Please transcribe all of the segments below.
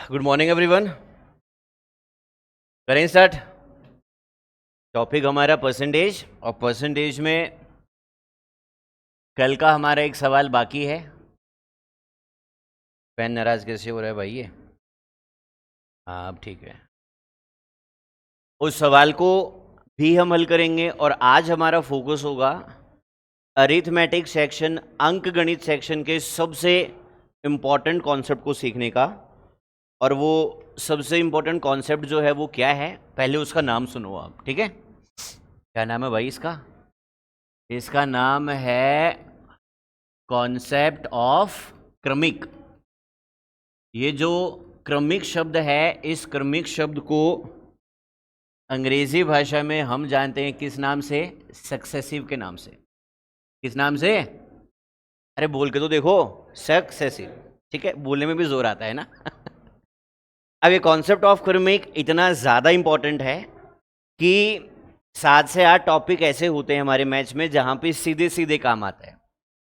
Good morning everyone. करें start. Topic हमारा percentage, और परसेंटेज में कल का हमारा एक सवाल बाकी है। पेन नाराज कैसे हो रहा है भाई ये? हाँ अब ठीक है। उस सवाल को भी हम हल करेंगे, और आज हमारा फोकस होगा अरिथमेटिक सेक्शन, अंक गणित सेक्शन के सबसे इम्पॉर्टेंट कॉन्सेप्ट को सीखने का। और वो सबसे इम्पोर्टेंट कॉन्सेप्ट जो है वो क्या है, पहले उसका नाम सुनो आप, ठीक है? क्या नाम है भाई इसका? इसका नाम है कॉन्सेप्ट ऑफ क्रमिक। ये जो क्रमिक शब्द है, इस क्रमिक शब्द को अंग्रेजी भाषा में हम जानते हैं किस नाम से? सक्सेसिव के नाम से। किस नाम से? अरे बोल के तो देखो, सक्सेसिव। ठीक है, बोलने में भी जोर आता है ना। अब ये कॉन्सेप्ट ऑफ क्रमिक इतना ज़्यादा इंपॉर्टेंट है कि 7 से 8 टॉपिक ऐसे होते हैं हमारे मैथ्स में जहाँ पे सीधे सीधे काम आता है।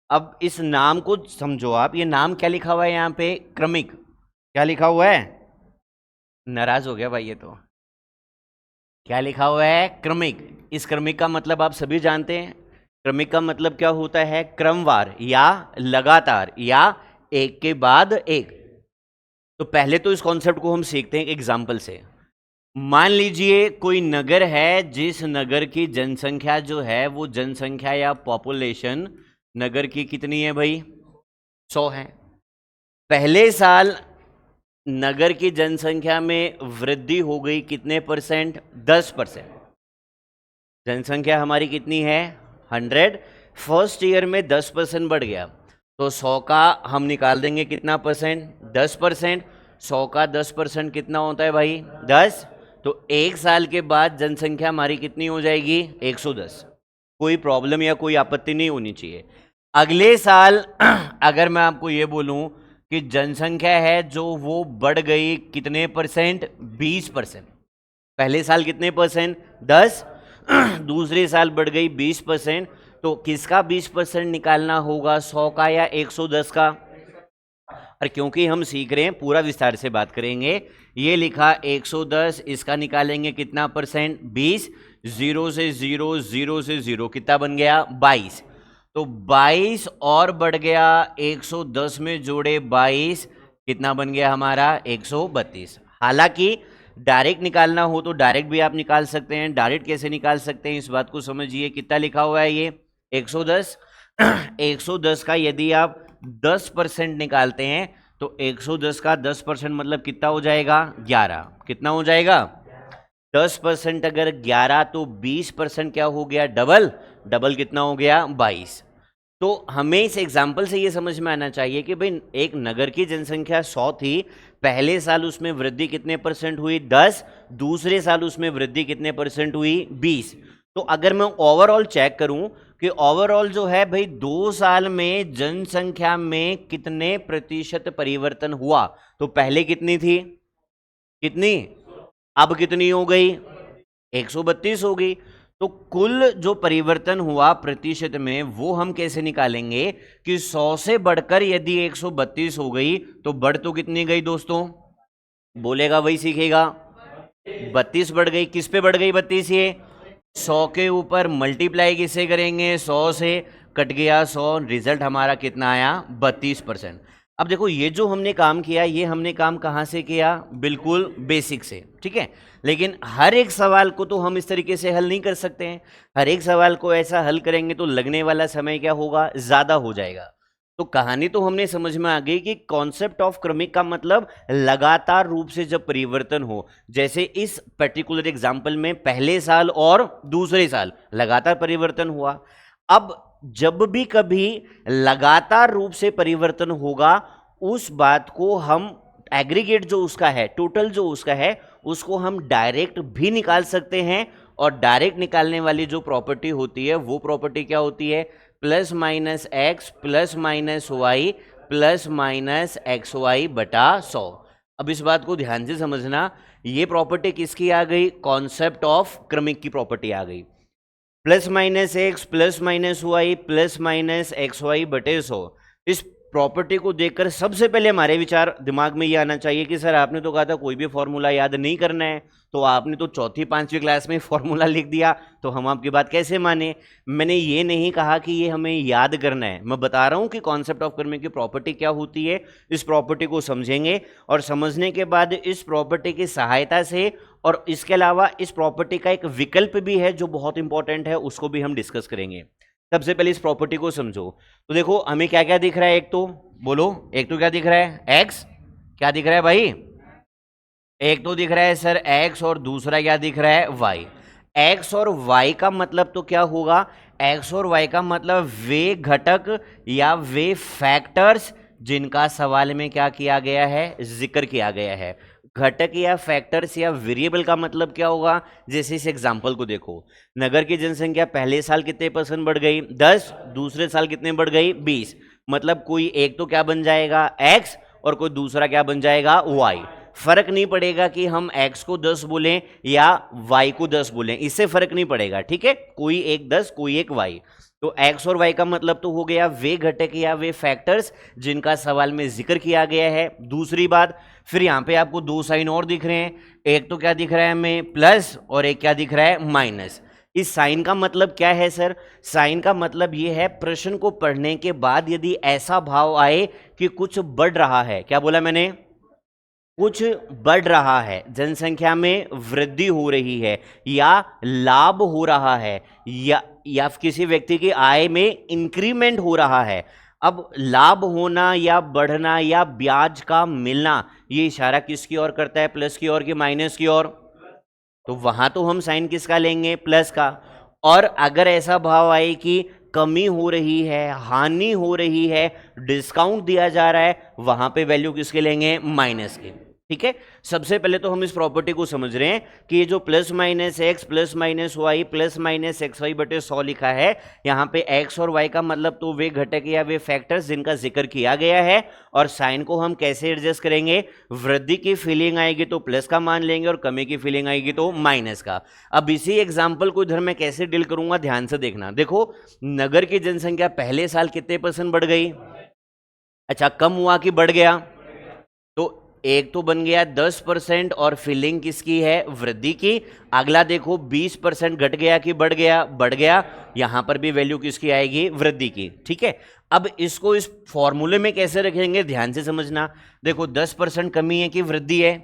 अब इस नाम को समझो आप, ये नाम क्या लिखा हुआ है यहाँ पे? क्रमिक। क्या लिखा हुआ है? नाराज हो गया भाई ये तो। क्या लिखा हुआ है? क्रमिक। इस क्रमिक का मतलब आप सभी जानते हैं। क्रमिक का मतलब क्या होता है? क्रमवार या लगातार या एक के बाद एक। तो पहले तो इस कॉन्सेप्ट को हम सीखते हैं एक एग्जाम्पल से। मान लीजिए कोई नगर है, जिस नगर की जनसंख्या जो है वो जनसंख्या या पॉपुलेशन नगर की कितनी है भाई? 100 है। पहले साल नगर की जनसंख्या में वृद्धि हो गई कितने परसेंट? 10%। जनसंख्या हमारी कितनी है? 100। फर्स्ट ईयर में 10% बढ़ गया, तो 100 का हम निकाल देंगे कितना परसेंट? 10%। 100 का 10% कितना होता है भाई? 10। तो एक साल के बाद जनसंख्या हमारी कितनी हो जाएगी? 110। कोई प्रॉब्लम या कोई आपत्ति नहीं होनी चाहिए। अगले साल अगर मैं आपको ये बोलूं कि जनसंख्या है जो वो बढ़ गई कितने परसेंट? 20%। पहले साल कितने परसेंट? 10। दूसरे साल बढ़ गई 20%। तो किसका 20% निकालना होगा? 100 का या 110 का? और क्योंकि हम सीख रहे हैं, पूरा विस्तार से बात करेंगे। ये लिखा 110, इसका निकालेंगे कितना परसेंट? 20। 0 से 0, 0 से 0 कितना बन गया? 22। तो 22 और बढ़ गया, 110 में जोड़े 22 कितना बन गया हमारा? 132। हालांकि डायरेक्ट निकालना हो तो डायरेक्ट भी आप निकाल सकते हैं। डायरेक्ट कैसे निकाल सकते हैं इस बात को समझिए। कितना लिखा हुआ है ये? 110। 110 का यदि आप 10% निकालते हैं तो 110 का 10% मतलब कितना हो जाएगा? 11। कितना हो जाएगा? 10% अगर 11 तो 20% क्या हो गया? डबल। डबल कितना हो गया? 22। तो हमें इस एग्जाम्पल से ये समझ में आना चाहिए कि भाई एक नगर की जनसंख्या 100 थी, पहले साल उसमें वृद्धि कितने परसेंट हुई? 10। दूसरे साल उसमें वृद्धि कितने परसेंट हुई? 20। तो अगर मैं ओवरऑल चेक करूं कि ओवरऑल जो है भाई 2 साल में जनसंख्या में कितने प्रतिशत परिवर्तन हुआ, तो पहले कितनी थी? कितनी? अब कितनी हो गई? 132 हो गई। तो कुल जो परिवर्तन हुआ प्रतिशत में, वो हम कैसे निकालेंगे कि 100 से बढ़कर यदि 132 हो गई तो बढ़ तो कितनी गई दोस्तों? बोलेगा वही सीखेगा। 32 बढ़ गई। किस पे बढ़ गई 32? ये 100 के ऊपर मल्टीप्लाई किससे करेंगे? 100 से। कट गया 100, रिजल्ट हमारा कितना आया? 32%। अब देखो ये जो हमने काम किया, ये हमने काम कहाँ से किया? बिल्कुल बेसिक से, ठीक है। लेकिन हर एक सवाल को तो हम इस तरीके से हल नहीं कर सकते हैं। हर एक सवाल को ऐसा हल करेंगे तो लगने वाला समय क्या होगा? ज़्यादा हो जाएगा। तो कहानी तो हमने समझ में आ गई कि कॉन्सेप्ट ऑफ क्रमिक का मतलब लगातार रूप से जब परिवर्तन हो, जैसे इस पर्टिकुलर एग्जाम्पल में पहले साल और दूसरे साल लगातार परिवर्तन हुआ। अब जब भी कभी लगातार रूप से परिवर्तन होगा, उस बात को हम एग्रीगेट जो उसका है, टोटल जो उसका है, उसको हम डायरेक्ट भी निकाल सकते हैं। और डायरेक्ट निकालने वाली जो प्रॉपर्टी होती है वो प्रॉपर्टी क्या होती है? Plus minus x plus minus y plus minus x y बटा 100। अब इस बात को ध्यान से समझना, ये प्रॉपर्टी किसकी आ गई? कॉन्सेप्ट ऑफ क्रमिक की प्रॉपर्टी आ गई। Plus minus x plus minus y plus minus x y बटे 100। इस प्रॉपर्टी को देखकर सबसे पहले हमारे विचार दिमाग में ये आना चाहिए कि सर आपने तो कहा था कोई भी फॉर्मूला याद नहीं करना है, तो आपने तो चौथी पांचवी क्लास में फॉर्मूला लिख दिया, तो हम आपकी बात कैसे माने। मैंने ये नहीं कहा कि ये हमें याद करना है, मैं बता रहा हूं कि कॉन्सेप्ट ऑफ कर्म की प्रॉपर्टी क्या होती है। इस प्रॉपर्टी को समझेंगे और समझने के बाद इस प्रॉपर्टी की सहायता से, और इसके अलावा इस प्रॉपर्टी का एक विकल्प भी है जो बहुत इंपॉर्टेंट है, उसको भी हम डिस्कस करेंगे। सबसे पहले इस प्रॉपर्टी को समझो। तो देखो हमें क्या क्या दिख रहा है, एक तो बोलो, एक तो क्या दिख रहा है x, क्या दिख रहा है भाई, एक तो दिख रहा है सर x और दूसरा क्या दिख रहा है y। x और y का मतलब तो क्या होगा, x और y का मतलब वे घटक या वे फैक्टर्स जिनका सवाल में क्या किया गया है, जिक्र किया गया है। घटक या फैक्टर्स या वेरिएबल का मतलब क्या होगा, जैसे इस एग्जांपल को देखो, नगर की जनसंख्या पहले साल कितने % बढ़ गई, 10, दूसरे साल कितने बढ़ गई, 20। मतलब कोई एक तो क्या बन जाएगा x और कोई दूसरा क्या बन जाएगा y। फर्क नहीं पड़ेगा कि हम x को 10 बोलें या y को 10 बोलें, इससे फर्क नहीं पड़ेगा, ठीक है, कोई एक 10 कोई एक y। तो x और y का मतलब तो हो गया वे घटक या वे फैक्टर्स जिनका सवाल में जिक्र किया गया है। दूसरी बात, फिर यहां पे आपको दो साइन और दिख रहे हैं, एक तो क्या दिख रहा है हमें प्लस और एक क्या दिख रहा है माइनस। इस साइन का मतलब क्या है सर, साइन का मतलब ये है प्रश्न को पढ़ने के बाद यदि ऐसा भाव आए कि कुछ बढ़ रहा है, क्या बोला मैंने, कुछ बढ़ रहा है, जनसंख्या में वृद्धि हो रही है या लाभ हो रहा है या किसी व्यक्ति की आय में इंक्रीमेंट हो रहा है। अब लाभ होना या बढ़ना या ब्याज का मिलना, ये इशारा किसकी ओर करता है, प्लस की ओर कि माइनस की ओर, तो वहां तो हम साइन किसका लेंगे, प्लस का। और अगर ऐसा भाव आए कि कमी हो रही है, हानि हो रही है, डिस्काउंट दिया जा रहा है, वहां पे वैल्यू किसके लेंगे, माइनस के। ठीक है, सबसे पहले तो हम इस प्रॉपर्टी को समझ रहे हैं कि ये जो plus minus x plus minus y plus minus x y बटे 100 लिखा है, यहाँ पे एक्स और वाई का मतलब तो वे घटक या वे फैक्टर्स जिनका जिक्र किया गया है। और साइन को हम कैसे एडजस्ट करेंगे, वृद्धि की फीलिंग आएगी तो प्लस का मान लेंगे और कमी की फीलिंग आएगी तो माइनस का। अब इसी एग्जाम्पल को इधर मैं कैसे डील करूंगा, ध्यान से देखना। देखो नगर की जनसंख्या पहले साल कितने % बढ़ गई, अच्छा कम हुआ कि बढ़ गया, तो एक तो बन गया 10% और फीलिंग किसकी है, वृद्धि की। अगला देखो 20% घट गया कि बढ़ गया, बढ़ गया, यहां पर भी वैल्यू किसकी आएगी, वृद्धि की। ठीक है, अब इसको इस फॉर्मूले में कैसे रखेंगे, ध्यान से समझना। देखो 10% कमी है कि वृद्धि है,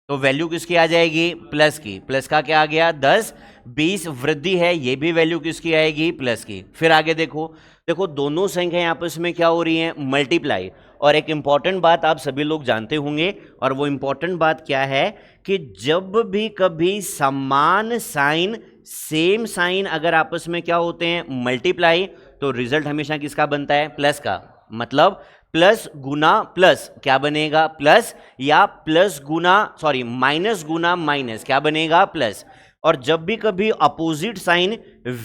तो वैल्यू किसकी आ जाएगी, प्लस की। प्लस का क्या आ गया 10, 20 वृद्धि है, ये भी वैल्यू किसकी आएगी, प्लस की। फिर आगे देखो, देखो दोनों संख्याएं आपस में क्या हो रही हैं, मल्टीप्लाई। और एक इंपॉर्टेंट बात आप सभी लोग जानते होंगे, और वो इंपॉर्टेंट बात क्या है कि जब भी कभी समान साइन, सेम साइन अगर आपस में क्या होते हैं, मल्टीप्लाई, तो रिजल्ट हमेशा किसका बनता है, प्लस का। मतलब प्लस गुना प्लस क्या बनेगा, प्लस, या प्लस गुना सॉरी माइनस गुना माइनस क्या बनेगा, प्लस। और जब भी कभी अपोजिट साइन,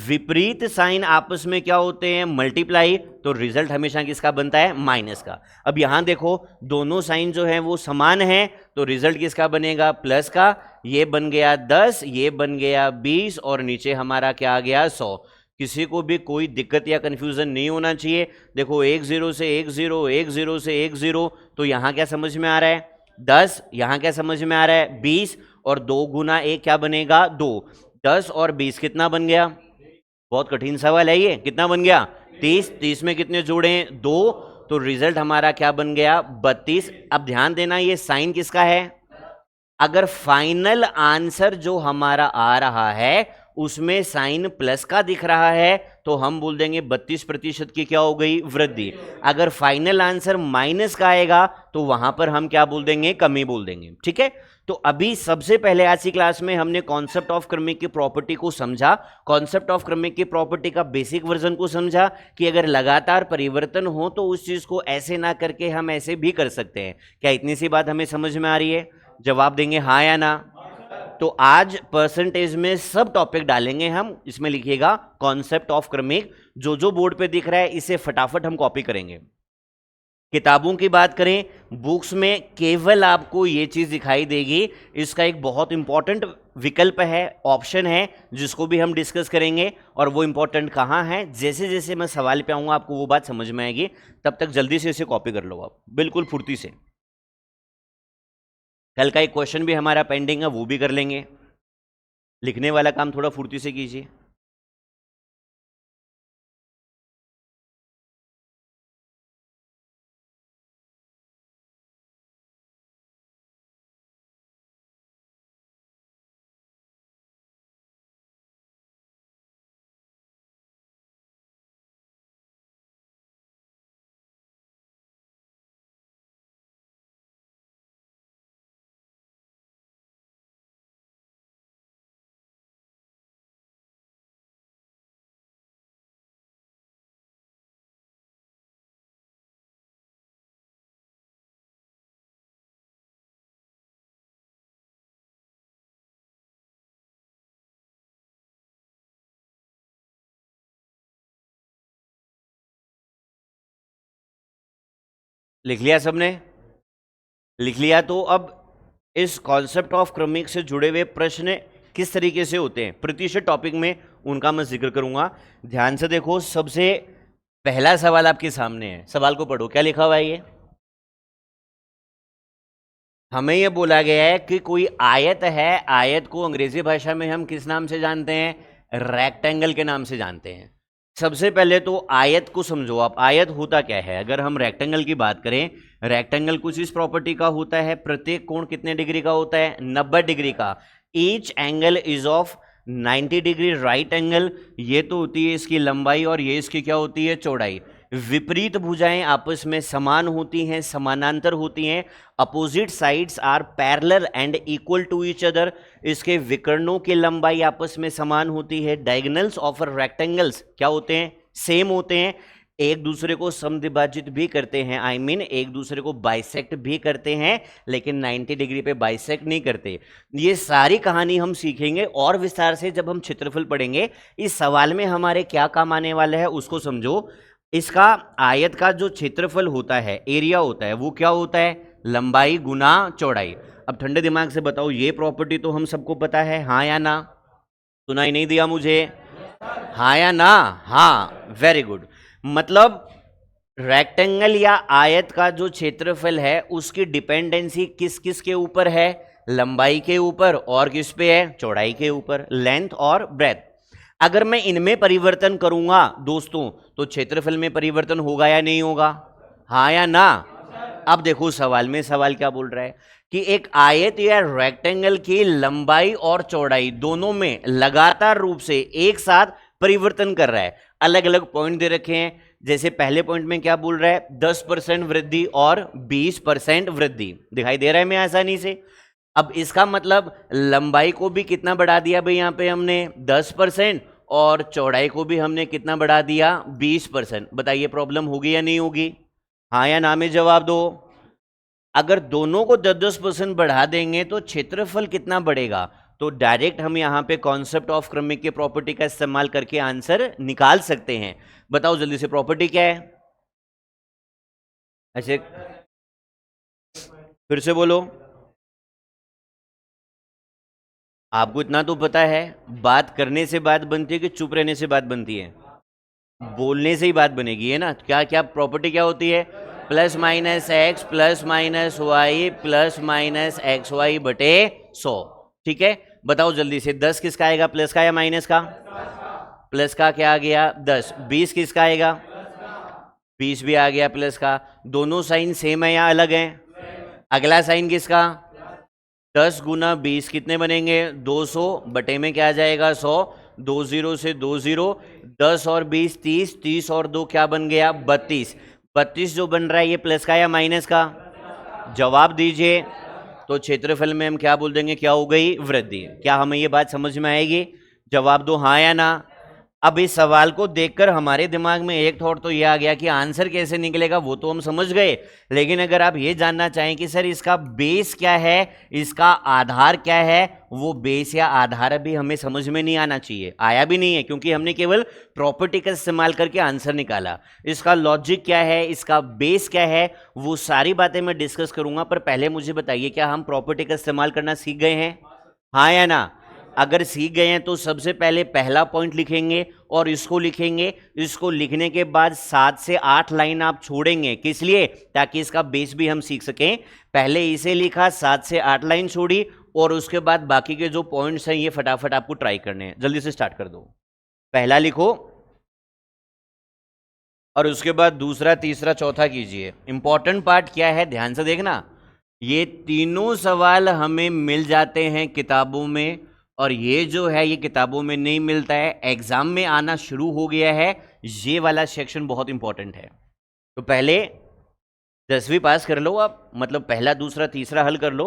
विपरीत साइन आपस में क्या होते हैं, मल्टीप्लाई, तो रिजल्ट हमेशा किसका बनता है, माइनस का। अब यहां देखो दोनों साइन जो है वो समान है, तो रिजल्ट किसका बनेगा, प्लस का। ये बन गया 10, ये बन गया 20 और नीचे हमारा क्या आ गया, 100। किसी को भी कोई दिक्कत या कंफ्यूजन नहीं होना चाहिए। देखो 1 0 से 1 0, 1 0 से 1 0, तो यहां क्या समझ में आ रहा है, 10, यहां क्या समझ में आ रहा है, 20, और 2 गुना 1 क्या बनेगा, 2। 10 और 20 कितना बन गया, बहुत कठिन सवाल है ये, कितना बन गया, 30। 30 में कितने जोड़े, 2, तो रिजल्ट हमारा क्या बन गया, 32। अब ध्यान देना ये साइन किसका है, अगर फाइनल आंसर जो हमारा आ रहा है उसमें साइन प्लस का दिख रहा है, तो हम बोल देंगे 32% की क्या हो गई, वृद्धि। अगर फाइनल आंसर माइनस का आएगा तो वहां पर हम क्या बोल देंगे, कमी बोल देंगे। ठीक है, तो अभी सबसे पहले आज की क्लास में हमने कॉन्सेप्ट ऑफ क्रमिक की प्रॉपर्टी को समझा, कॉन्सेप्ट ऑफ क्रमिक की प्रॉपर्टी का बेसिक वर्जन को समझा कि अगर लगातार परिवर्तन हो तो उस चीज को ऐसे ना करके हम ऐसे भी कर सकते हैं। क्या इतनी सी बात हमें समझ में आ रही है, जवाब देंगे हाँ या ना। तो आज परसेंटेज में सब टॉपिक डालेंगे हम, इसमें लिखिएगा कॉन्सेप्ट ऑफ क्रमिक, जो जो बोर्ड पे दिख रहा है इसे फटाफट हम कॉपी करेंगे। किताबों की बात करें, बुक्स में केवल आपको ये चीज़ दिखाई देगी। इसका एक बहुत इंपॉर्टेंट विकल्प है, ऑप्शन है, जिसको भी हम डिस्कस करेंगे। और वो इंपॉर्टेंट कहाँ है, जैसे जैसे मैं सवाल पे आऊँगा आपको वो बात समझ में आएगी। तब तक जल्दी से इसे कॉपी कर लो आप, बिल्कुल फुर्ती से। कल का एक क्वेश्चन भी हमारा पेंडिंग है, वो भी कर लेंगे। लिखने वाला काम थोड़ा फुर्ती से कीजिए। लिख लिया सबने? लिख लिया। तो अब इस कॉन्सेप्ट ऑफ क्रमिक से जुड़े हुए प्रश्न किस तरीके से होते हैं प्रतिशत टॉपिक में, उनका मैं जिक्र करूंगा। ध्यान से देखो, सबसे पहला सवाल आपके सामने है, सवाल को पढ़ो। क्या लिखा हुआ है ये? हमें यह बोला गया है कि कोई आयत है, आयत को अंग्रेजी भाषा में हम किस नाम से जानते हैं? रेक्टेंगल के नाम से जानते हैं। सबसे पहले तो आयत को समझो आप, आयत होता क्या है। अगर हम रेक्टेंगल की बात करें, रेक्टेंगल कुछ इस प्रॉपर्टी का होता है, प्रत्येक कोण कितने डिग्री का होता है? 90 डिग्री का। Each angle is of 90 degree right angle. ये तो होती है इसकी लंबाई, और ये इसकी क्या होती है? चौड़ाई। विपरीत भुजाएं आपस में समान होती हैं, समानांतर होती हैं। Opposite sides are parallel and equal to each other. इसके विकर्णों की लंबाई आपस में समान होती है। डायगोनल्स ऑफ रेक्टेंगल्स क्या होते हैं? सेम होते हैं। एक दूसरे को समद्विभाजित भी करते हैं, आई मीन एक दूसरे को बाइसेक्ट भी करते हैं, लेकिन 90 डिग्री पे बाइसेक्ट नहीं करते। ये सारी कहानी हम सीखेंगे और विस्तार से जब हम क्षेत्रफल पढ़ेंगे। इस सवाल में हमारे क्या काम आने वाला है उसको समझो। इसका आयत का जो क्षेत्रफल होता है, एरिया होता है, वो क्या होता है? लंबाई गुना चौड़ाई। अब ठंडे दिमाग से बताओ, ये प्रॉपर्टी तो हम सबको पता है, हाँ या ना? सुनाई नहीं दिया मुझे? हाँ या ना? हाँ, वेरी गुड। मतलब रेक्टेंगल या आयत का जो क्षेत्रफल है उसकी डिपेंडेंसी किस किस के ऊपर है? लंबाई के ऊपर, और किस पे है? चौड़ाई के ऊपर, लेंथ और ब्रेथ। अगर मैं इनमें परिवर्तन करूंगा दोस्तों, तो क्षेत्रफल में परिवर्तन होगा या नहीं होगा? हाँ या ना? अब देखो सवाल में, सवाल क्या बोल रहा है कि एक आयत या रेक्टेंगल की लंबाई और चौड़ाई दोनों में लगातार रूप से एक साथ परिवर्तन कर रहा है। अलग अलग पॉइंट दे रखे हैं। जैसे पहले पॉइंट में क्या बोल रहा है? 10% वृद्धि और 20% वृद्धि। दिखाई दे रहा है मैं आसानी से? अब इसका मतलब लंबाई को भी कितना बढ़ा दिया भाई यहां पे हमने? 10%। और चौड़ाई को भी हमने कितना बढ़ा दिया? 20%। बताइए प्रॉब्लम होगी या नहीं होगी? हाँ या ना में जवाब दो। अगर दोनों को 10-10% बढ़ा देंगे तो क्षेत्रफल कितना बढ़ेगा? तो डायरेक्ट हम यहां पे कॉन्सेप्ट ऑफ क्रमिक की प्रॉपर्टी का इस्तेमाल करके आंसर निकाल सकते हैं। बताओ जल्दी से, प्रॉपर्टी क्या है? ऐसे फिर से बोलो। आपको इतना तो पता है, बात करने से बात बनती है कि चुप रहने से बात बनती है? बोलने से ही बात बनेगी, है ना? क्या क्या प्रॉपर्टी क्या होती है? Plus minus x plus minus y plus minus x y बटे 100। ठीक है, बताओ जल्दी से, 10 किसका आएगा? प्लस का या माइनस का? प्लस का। क्या आ गया? 10। 20 किसका आएगा? 20 भी आ गया प्लस का। दोनों साइन सेम है या अलग है? अगला साइन किसका? 10 गुना 20 कितने बनेंगे? 200 बटे में क्या आ जाएगा? 100। 2 0 से 2 0, 10 और 20 30, 30 और 2 क्या बन गया? 32। 32 जो बन रहा है ये प्लस का या माइनस का? जवाब दीजिए। तो क्षेत्रफल में हम क्या बोल देंगे? क्या हो गई? वृद्धि। क्या हमें ये बात समझ में आएगी? जवाब दो हाँ या ना। अब इस सवाल को देखकर हमारे दिमाग में एक थॉट तो ये आ गया कि आंसर कैसे निकलेगा वो तो हम समझ गए, लेकिन अगर आप ये जानना चाहें कि सर इसका बेस क्या है, इसका आधार क्या है, वो बेस या आधार अभी हमें समझ में नहीं आना चाहिए, आया भी नहीं है, क्योंकि हमने केवल प्रॉपर्टी का इस्तेमाल करके आंसर निकाला। इसका लॉजिक क्या है, इसका बेस क्या है, वो सारी बातें मैं डिस्कस करूंगा। पर पहले मुझे बताइए, क्या हम प्रॉपर्टी का इस्तेमाल करना सीख गए हैं? हाँ या ना? अगर सीख गए हैं तो सबसे पहले पहला पॉइंट लिखेंगे और इसको लिखेंगे। इसको लिखने के बाद 7 से 8 लाइन आप छोड़ेंगे, किस लिए? ताकि इसका बेस भी हम सीख सकें। पहले इसे लिखा, 7 से 8 लाइन छोड़ी, और उसके बाद बाकी के जो पॉइंट्स हैं ये फटाफट आपको ट्राई करने हैं। जल्दी से स्टार्ट कर दो। पहला लिखो और उसके बाद दूसरा, तीसरा, चौथा कीजिए। इंपॉर्टेंट पार्ट क्या है, ध्यान से देखना। ये तीनों सवाल हमें मिल जाते हैं किताबों में, और ये जो है ये किताबों में नहीं मिलता है, एग्जाम में आना शुरू हो गया है। ये वाला सेक्शन बहुत इंपॉर्टेंट है। तो पहले 10वीं पास कर लो आप, मतलब पहला, दूसरा, तीसरा हल कर लो।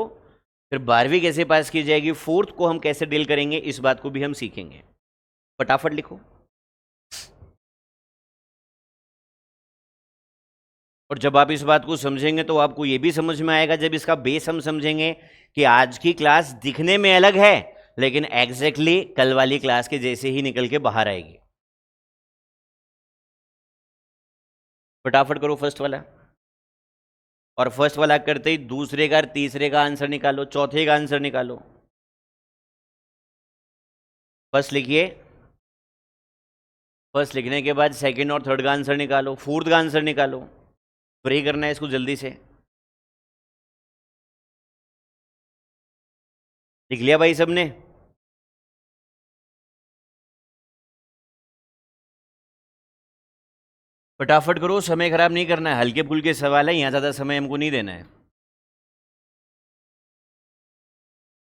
फिर 12वीं कैसे पास की जाएगी, फोर्थ को हम कैसे डील करेंगे, इस बात को भी हम सीखेंगे। फटाफट लिखो। और जब आप इस बात को समझेंगे तो आपको ये भी समझ में आएगा, जब इसका बेस हम समझेंगे, कि आज की क्लास दिखने में अलग है लेकिन एग्जैक्टली कल वाली क्लास के जैसे ही निकल के बाहर आएगी। फटाफट करो फर्स्ट वाला, और फर्स्ट वाला करते ही दूसरे का, तीसरे का आंसर निकालो, चौथे का आंसर निकालो। फर्स्ट लिखिए, फर्स्ट लिखने के बाद सेकंड और थर्ड का आंसर निकालो, फोर्थ का आंसर निकालो। फ्री करना है इसको जल्दी से। लिख लिया भाई सबने? फटाफट करो, समय खराब नहीं करना है, हल्के फुल्के सवाल है, यहां ज्यादा समय हमको नहीं देना है।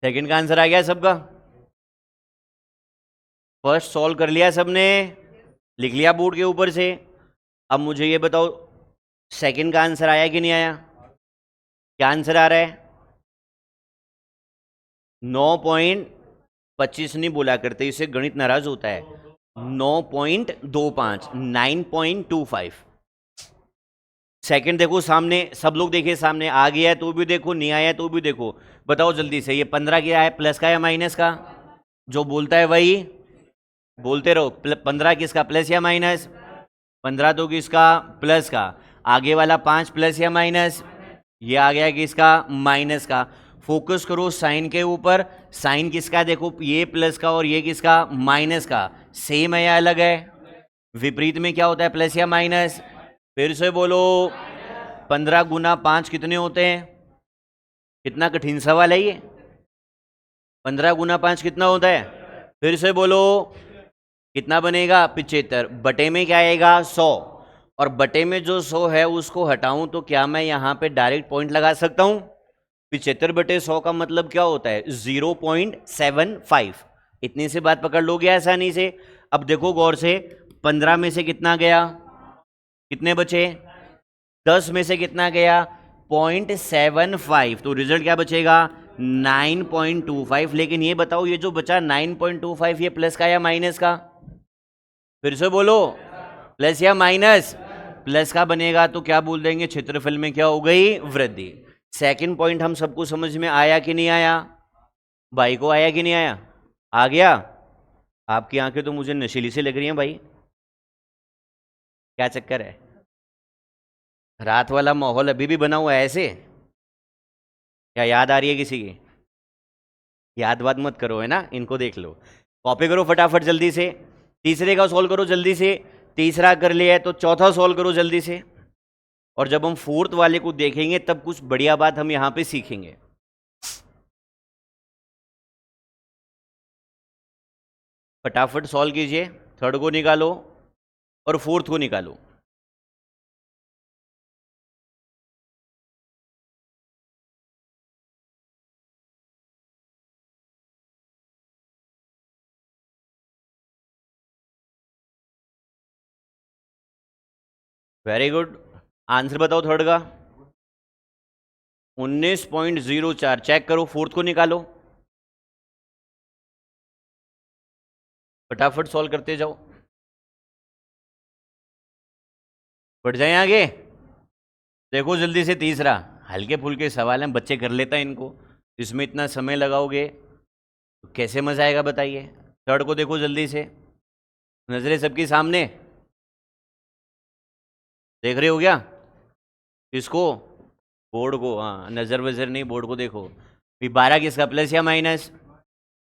सेकंड का आंसर आ गया सबका? फर्स्ट सॉल्व कर लिया सबने? लिख लिया बोर्ड के ऊपर से? अब मुझे ये बताओ, सेकंड का आंसर आया कि नहीं आया? क्या आंसर आ रहा है? 9.25 नहीं बोला करते, इससे गणित नाराज होता है। 9.25, 9.25। सेकंड देखो सामने, सब लोग देखिए सामने, आ गया है तो भी देखो, नहीं आया है तो भी देखो। बताओ जल्दी से, ये 15 क्या है, प्लस का या माइनस का? जो बोलता है वही बोलते रहो। 15 किसका, प्लस या माइनस? 15 तो किसका, प्लस का। आगे वाला 5 प्लस या माइनस? ये आ गया किसका, माइनस का। फोकस करो साइन के ऊपर। साइन किसका, देखो ये प्लस का और ये किसका, माइनस का। सेम है या अलग है? विपरीत में क्या होता है, प्लस या माइनस? फिर से बोलो। 15 गुना 5 कितने होते हैं? कितना कठिन सवाल है ये। 15 गुना 5 कितना होता है? फिर से बोलो। कितना बनेगा, 75। बटे में क्या आएगा, 100। और बटे में जो 100 है उसको हटाऊं तो क्या मैं यहां पे डायरेक्ट पॉइंट लगा सकता हूं? 75/100 का मतलब क्या होता है, 0.75। इतनी सी बात पकड़ लोगे आसानी से। अब देखो गौर से, 15 में से कितना गया, कितने बचे? 10 में से कितना गया, 0.75। तो रिजल्ट क्या बचेगा, 9.25। लेकिन ये बताओ, ये जो बचा 9.25, ये प्लस का या माइनस का? फिर से बोलो, प्लस या माइनस? प्लस का बनेगा तो क्या बोल देंगे, क्षेत्रफल में क्या हो गई, वृद्धि। सेकंड पॉइंट हम सबको समझ में आया कि नहीं आया? भाई को आया कि नहीं आया? आ गया? आपकी आंखें तो मुझे नशीली से लग रही हैं भाई, क्या चक्कर है? रात वाला माहौल अभी भी बना हुआ है ऐसे? क्या याद आ रही है किसी की? याद बात मत करो, है ना, इनको देख लो। कॉपी करो फटाफट जल्दी से। तीसरे का सॉल्व करो जल्दी से। तीसरा कर लिया है तो चौथा सॉल्व करो जल्दी से। और जब हम फोर्थ वाले को देखेंगे तब कुछ बढ़िया बात हम यहां पे सीखेंगे। फटाफट सॉल्व कीजिए। थर्ड को निकालो और फोर्थ को निकालो। Very good. आंसर बताओ थर्ड का। 19.04। चेक करो, फोर्थ को निकालो। फटाफट सॉल्व करते जाओ। बढ़ जाए आगे। देखो जल्दी से तीसरा, हल्के फुल्के सवाल हैं, बच्चे कर लेता है इनको, इसमें इतना समय लगाओगे तो कैसे मजा आएगा बताइए। थर्ड को देखो जल्दी से, नजरें सबकी सामने, देख रहे हो क्या? किसको? बोर्ड को, हाँ, नजर वजर नहीं, बोर्ड को देखो। भी 12 किसका, प्लस या माइनस?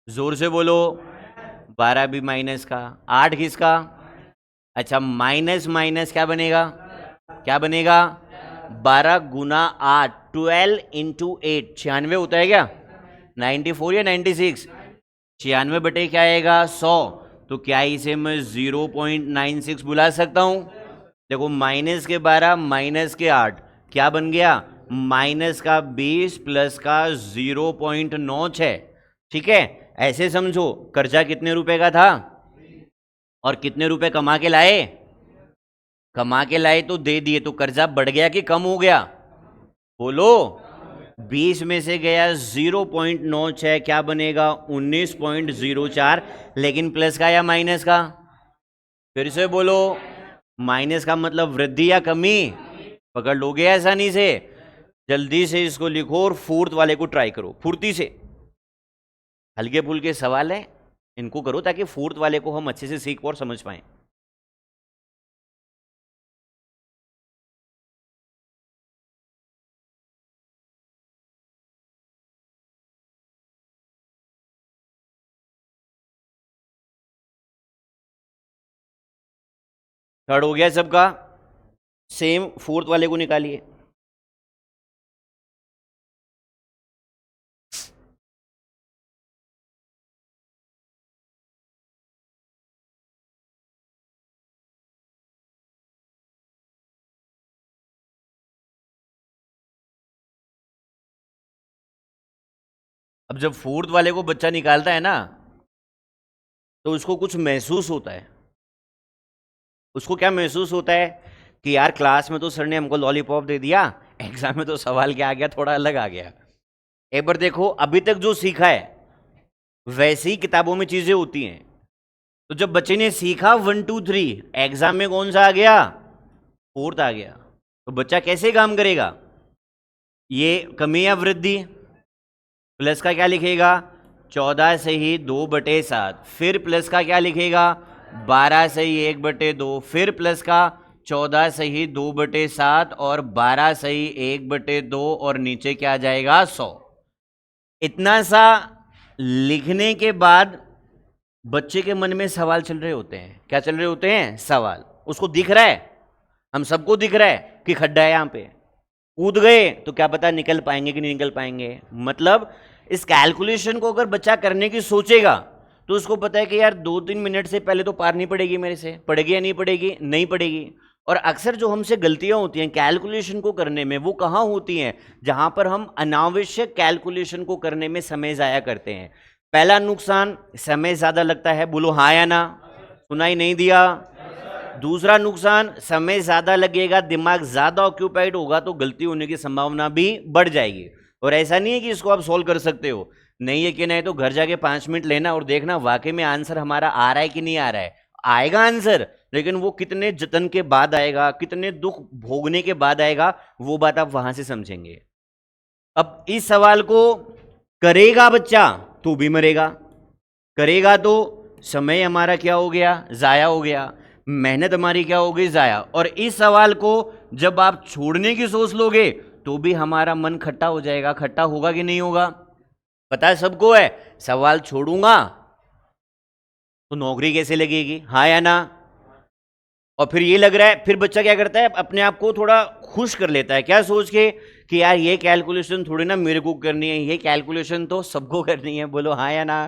जोर से बोलो। 12 भी माइनस का। 8 किसका? अच्छा, माइनस माइनस क्या बनेगा? क्या बनेगा? 12 गुना 8, 12 इंटू 8, 96 होता है क्या? 94 या 96? 96 बटे क्या आएगा? 100। तो क्या इसे मैं 0.96 बुला सकता हूं? देखो, माइनस के 12 माइनस के 8 क्या बन गया? माइनस का 20 प्लस का 0.96। ठीक है, ऐसे समझो। कर्जा कितने रुपए का था और कितने रुपए कमा के लाए? कमा के लाए तो दे दिए, तो कर्जा बढ़ गया कि कम हो गया? बोलो। 20 में से गया 0.96, क्या बनेगा? 19.04। लेकिन प्लस का या माइनस का? फिर से बोलो। माइनस का मतलब वृद्धि या कमी? पकड़ लोगे आसानी से? जल्दी से इसको लिखो और फोर्थ वाले को ट्राई करो फुर्ती से। हल्के फुल्के सवाल है, इनको करो ताकि फोर्थ वाले को हम अच्छे से सीख और समझ पाए। थर्ड हो गया सबका, सेम फोर्थ वाले को निकालिए। अब जब फोर्थ वाले को बच्चा निकालता है ना, तो उसको कुछ महसूस होता है। उसको क्या महसूस होता है? कि यार क्लास में तो सर ने हमको लॉलीपॉप दे दिया, एग्जाम में तो सवाल क्या आ गया, थोड़ा अलग आ गया। एक बार देखो, अभी तक जो सीखा है वैसी किताबों में चीजें होती हैं। तो जब बच्चे ने सीखा 1 2 3, एग्जाम में कौन सा आ गया? फोर्थ आ गया। तो बच्चा कैसे काम करेगा? ये कमी या वृद्धि? प्लस का क्या लिखेगा? 14 से ही 2/7। फिर प्लस का क्या लिखेगा? 12 से ही 1/2। फिर प्लस का 14 से ही 2/7 और 12 से ही 1/2 और नीचे क्या आ जाएगा? 100। इतना सा लिखने के बाद बच्चे के मन में सवाल चल रहे होते हैं। क्या चल रहे होते हैं? सवाल। उसको दिख रहा है, हम सबको दिख रहा है कि खड्डा है यहां पे। कूद गए तो क्या पता निकल पाएंगे कि नहीं निकल पाएंगे। मतलब इस कैलकुलेशन को अगर बच्चा करने की सोचेगा तो उसको पता है कि यार 2-3 मिनट से पहले तो पार नहीं पड़ेगी मेरे से। पड़ेगी या नहीं पड़ेगी? नहीं पड़ेगी। और अक्सर जो हमसे गलतियां होती हैं कैलकुलेशन को करने में, वो कहां होती हैं? जहां पर हम अनावश्यक कैलकुलेशन को करने में समय जाया करते हैं। पहला नुकसान, समय ज्यादा लगता है। बोलो हाँ या ना? सुनाई नहीं दिया? दूसरा नुकसान, समय ज्यादा लगेगा, दिमाग ज्यादा ऑक्यूपाइड होगा तो गलती होने की संभावना भी बढ़ जाएगी। और ऐसा नहीं है कि इसको आप सोल्व कर सकते हो, नहीं है कि नहीं, तो घर जाके 5 मिनट लेना और देखना वाकई में आंसर हमारा आ रहा है कि नहीं आ रहा है। आएगा आंसर, लेकिन वो कितने जतन के बाद आएगा, कितने दुख भोगने के बाद आएगा, वो बात आप वहां से समझेंगे। अब इस सवाल को करेगा बच्चा तो भी मरेगा, करेगा तो समय हमारा क्या हो गया? जाया हो गया। मेहनत हमारी क्या हो गई? जाया। और इस सवाल को जब आप छोड़ने की सोच लोगे तो भी हमारा मन खट्टा हो जाएगा। खट्टा होगा कि नहीं होगा? पता है सबको है, सवाल छोड़ूंगा तो नौकरी कैसे लगेगी, हाँ या ना? और फिर ये लग रहा है, फिर बच्चा क्या करता है? अपने आप को थोड़ा खुश कर लेता है, क्या सोच के? कि यार ये कैलकुलेशन थोड़ी ना मेरे को करनी है, ये कैलकुलेशन तो सबको करनी है। बोलो हाँ या ना?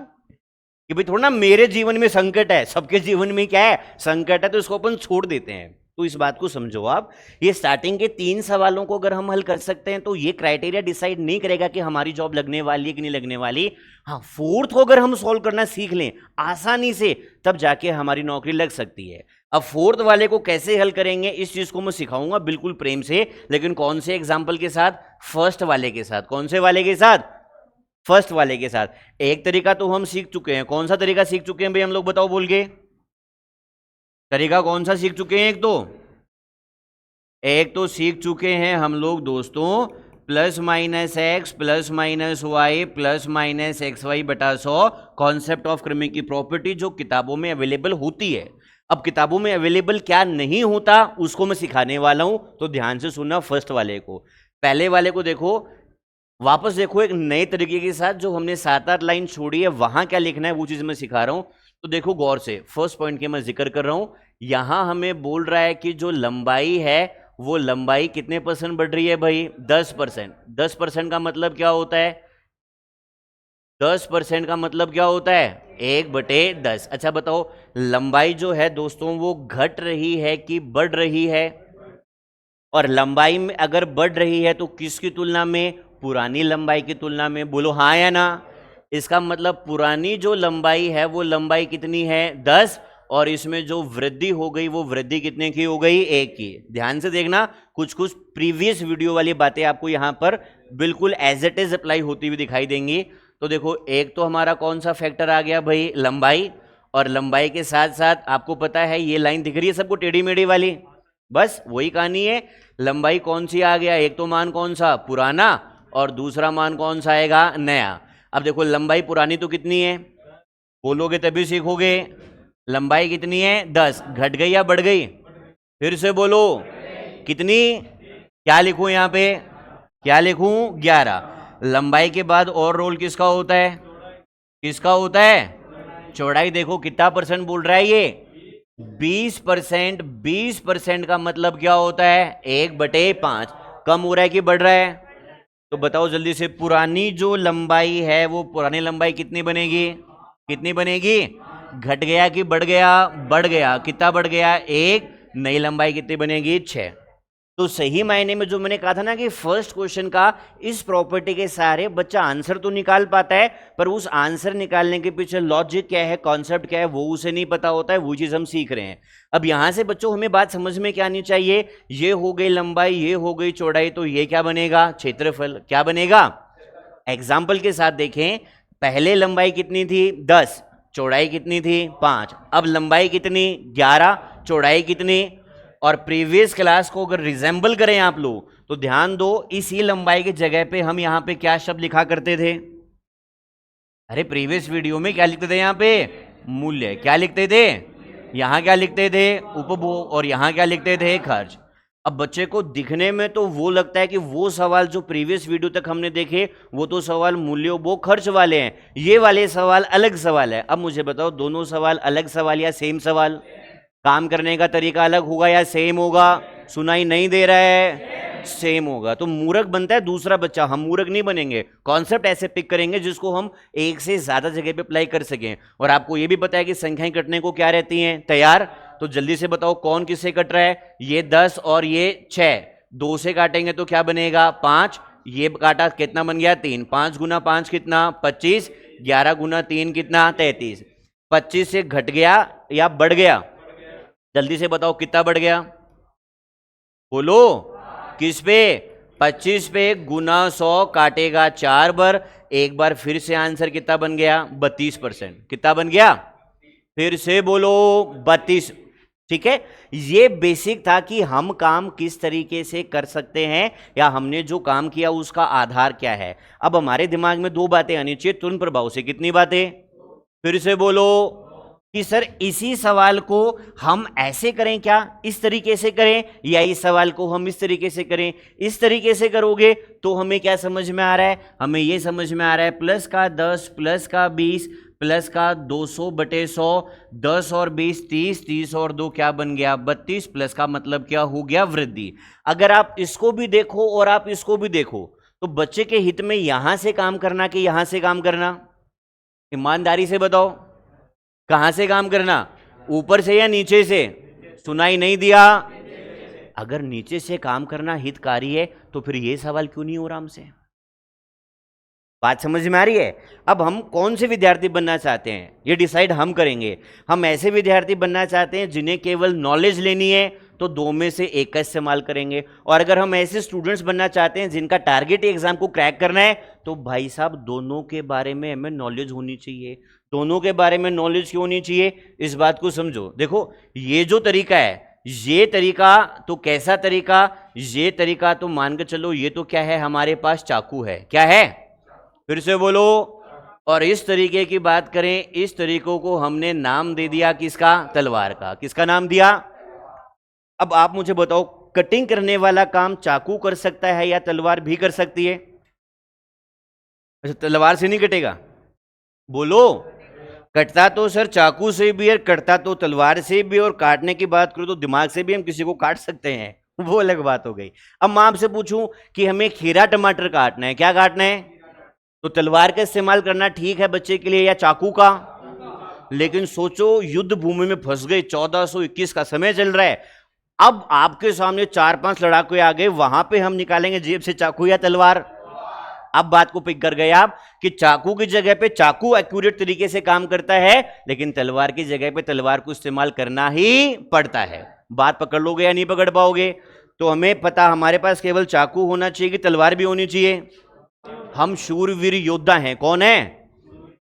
कि भाई थोड़ा ना मेरे जीवन में संकट है, सबके जीवन में क्या है? संकट है, तो इसको अपन छोड़ देते हैं। तो इस बात को समझो आप। ये स्टार्टिंग के 3 सवालों को अगर हम हल कर सकते हैं तो ये क्राइटेरिया डिसाइड नहीं करेगा कि हमारी जॉब लगने वाली है कि नहीं लगने वाली। हाँ, फोर्थ को अगर हम सॉल्व करना सीख लें आसानी से, तब जाके हमारी नौकरी लग सकती है। अब फोर्थ वाले को कैसे हल करेंगे, इस चीज को मैं सिखाऊंगा बिल्कुल प्रेम से, लेकिन कौन से एग्जाम्पल के साथ? फर्स्ट वाले के साथ। कौन से वाले के साथ? फर्स्ट वाले के साथ। एक तरीका तो हम सीख चुके हैं। कौन सा तरीका सीख चुके हैं भाई हम लोग? बताओ बोल के। तरीका कौन सा सीख चुके हैं? एक तो एक तो सीख चुके हैं हम लोग दोस्तों, plus minus x plus minus y plus minus x y बटा 100, कॉन्सेप्ट ऑफ क्रमिक की प्रॉपर्टी जो किताबों में अवेलेबल होती है। अब किताबों में अवेलेबल क्या नहीं होता उसको मैं सिखाने वाला हूं, तो ध्यान से सुनना फर्स्ट वाले को। पहले वाले को देखो, वापस देखो एक नए तरीके के साथ, जो हमने 7-8 लाइन छोड़ी है वहां क्या लिखना है वो चीज मैं सिखा रहा हूं। तो देखो गौर से, फर्स्ट पॉइंट के मैं जिक्र कर रहा हूं, यहां हमें बोल रहा है कि जो लंबाई है वो लंबाई कितने % बढ़ रही है भाई? 10%। 10% का मतलब क्या होता है? 10% का मतलब क्या होता है? 1/10। अच्छा बताओ, लंबाई जो है दोस्तों वो घट रही है कि बढ़ रही है? और लंबाई में अगर बढ़ रही है तो किसकी तुलना में? पुरानी लंबाई की तुलना में। बोलो हाँ या ना। इसका मतलब पुरानी जो लंबाई है वो लंबाई कितनी है? 10, और इसमें जो वृद्धि हो गई वो वृद्धि कितने की हो गई? 1 की। ध्यान से देखना, कुछ कुछ प्रीवियस वीडियो वाली बातें आपको यहां पर बिल्कुल एज इट इज अप्लाई होती हुई दिखाई देंगी। तो देखो, एक तो हमारा कौन सा फैक्टर आ गया भाई? लंबाई। और लंबाई के साथ साथ आपको पता है ये लाइन दिख रही है सबको टेढ़ी मेढ़ी वाली, बस वही कहानी है। लंबाई कौन सी आ गया? एक तो मान कौन सा? पुराना, और दूसरा मान कौन सा आएगा? नया। अब देखो लंबाई पुरानी तो कितनी है? बोलोगे तभी सीखोगे। लंबाई कितनी है? 10। घट गई या बढ़ गई? फिर से बोलो, कितनी? क्या लिखूं यहां पे? क्या लिखूं? 11। लंबाई के बाद और रोल किसका होता है? किसका होता है? चौड़ाई। देखो कितना % बोल रहा है ये? 20%। 20% का मतलब क्या होता है? 1/5। कम हो रहा है कि बढ़ रहा है? तो बताओ जल्दी से, पुरानी जो लंबाई है वो पुरानी लंबाई कितनी बनेगी? कितनी बनेगी? घट गया कि बढ़ गया? बढ़ गया। कितना बढ़ गया? 1। नई लंबाई कितनी बनेगी? 6। तो सही मायने में जो मैंने कहा था ना कि फर्स्ट क्वेश्चन का इस प्रॉपर्टी के सारे बच्चा आंसर तो निकाल पाता है, पर उस आंसर निकालने के पीछे लॉजिक क्या है, कॉन्सेप्ट क्या है, वो उसे नहीं पता होता है। वो चीज हम सीख रहे हैं। अब यहां से बच्चों हमें बात समझ में क्या आनी चाहिए? ये हो गई लंबाई, ये हो गई चौड़ाई, तो ये क्या बनेगा? क्षेत्रफल। क्या बनेगा? एग्जाम्पल के साथ देखें, पहले लंबाई कितनी थी? 10। चौड़ाई कितनी थी? 5। अब लंबाई कितनी? 11। चौड़ाई कितनी? और प्रीवियस क्लास को अगर रिजेंबल करें आप लोग तो ध्यान दो, इसी लंबाई की जगह पे हम यहां पे क्या शब्द लिखा करते थे? अरे प्रीवियस वीडियो में क्या लिखते थे? यहां पे मूल्य। क्या लिखते थे? यहां क्या लिखते थे? उपभोग। और यहां क्या लिखते थे? खर्च। अब बच्चे को दिखने में तो वो लगता है कि वो सवाल जो प्रीवियस वीडियो तक हमने देखे वो तो सवाल मूल्य उपभोग खर्च वाले हैं, ये वाले सवाल अलग सवाल है। अब मुझे बताओ, दोनों सवाल अलग सवाल या सेम सवाल? काम करने का तरीका अलग होगा या सेम होगा? सुनाई नहीं दे रहा है? सेम होगा। तो मूर्ख बनता है दूसरा बच्चा, हम मूर्ख नहीं बनेंगे। कॉन्सेप्ट ऐसे पिक करेंगे जिसको हम एक से ज्यादा जगह पे अप्लाई कर सकें। और आपको यह भी पता है कि संख्याएं कटने को क्या रहती हैं? तैयार। तो जल्दी से बताओ कौन किससे कट रहा है? ये 10 और ये 6। 2 से काटेंगे तो क्या बनेगा? 5। ये काटा कितना बन गया? 3। 5 गुना 5 कितना? 25। 11 गुना 3 कितना? 33। 25 से घट गया या बढ़ गया? जल्दी से बताओ कितना बढ़ गया? बोलो किस पे? 25 पे। गुना 100 काटेगा 4 बार। एक बार फिर से आंसर कितना बन गया? 32%। कितना बन गया? फिर से बोलो 32। ठीक है, ये बेसिक था कि हम काम किस तरीके से कर सकते हैं या हमने जो काम किया उसका आधार क्या है। अब हमारे दिमाग में 2 बातें आनी चाहिए तुरंत प्रभाव से। कितनी बातें? फिर से बोलो कि सर इसी सवाल को हम ऐसे करें क्या, इस तरीके से करें, या इस सवाल को हम इस तरीके से करें? इस तरीके से करोगे तो हमें क्या समझ में आ रहा है? हमें यह समझ में आ रहा है प्लस का 10 प्लस का 20 प्लस का 200/100, 10 और 20 30, 30 और 2 क्या बन गया? 32। प्लस का मतलब क्या हो गया? वृद्धि। अगर आप इसको भी देखो और आप इसको भी देखो तो बच्चे के हित में यहां से काम करना कि यहां से काम करना? ईमानदारी से बताओ, कहां से काम करना? ऊपर से या नीचे से? सुनाई नहीं दिया। अगर नीचे से काम करना हितकारी है तो फिर यह सवाल क्यों नहीं हो रहा हमसे? बात समझ में आ रही है? अब हम कौन से विद्यार्थी बनना चाहते हैं ये डिसाइड हम करेंगे। हम ऐसे विद्यार्थी बनना चाहते हैं जिन्हें केवल नॉलेज लेनी है तो 2 में से 1 का इस्तेमाल करेंगे। और अगर हम ऐसे स्टूडेंट्स बनना चाहते हैं जिनका टारगेट एग्जाम को क्रैक करना है तो भाई साहब दोनों के बारे में हमें नॉलेज होनी चाहिए। दोनों के बारे में नॉलेज क्यों होनी चाहिए? इस बात को समझो। देखो ये जो तरीका है ये तरीका तो कैसा तरीका, ये तरीका तो मान के चलो ये तो क्या है, हमारे पास चाकू है, क्या है, फिर से बोलो। और इस तरीके की बात करें, इस तरीकों को हमने नाम दे दिया किसका, तलवार का। किसका नाम दिया? अब आप मुझे बताओ, कटिंग करने वाला काम चाकू कर सकता है या तलवार भी कर सकती है? अच्छा, तलवार से नहीं कटेगा? बोलो। कटता तो सर चाकू से भी और कटता तो तलवार से भी, और काटने की बात करूं तो दिमाग से भी हम किसी को काट सकते हैं, वो अलग बात हो गई। अब मैं आपसे पूछूं कि हमें खीरा टमाटर काटना है, क्या काटना है, तो तलवार का इस्तेमाल करना ठीक है बच्चे के लिए या चाकू का? लेकिन सोचो युद्ध भूमि में फंस गए, 1421 का समय चल रहा है, अब आपके सामने 4-5 लड़ाके आ गए, वहां पे हम निकालेंगे जेब से चाकू या तलवार? अब बात को पिक कर गए आप कि चाकू की जगह पे चाकू एक्यूरेट तरीके से काम करता है, लेकिन तलवार की जगह पे तलवार को इस्तेमाल करना ही पड़ता है। बात पकड़ लोगे या नहीं पकड़ पाओगे? तो हमें पता, हमारे पास केवल चाकू होना चाहिए कि तलवार भी होनी चाहिए? हम शूरवीर योद्धा हैं। कौन है?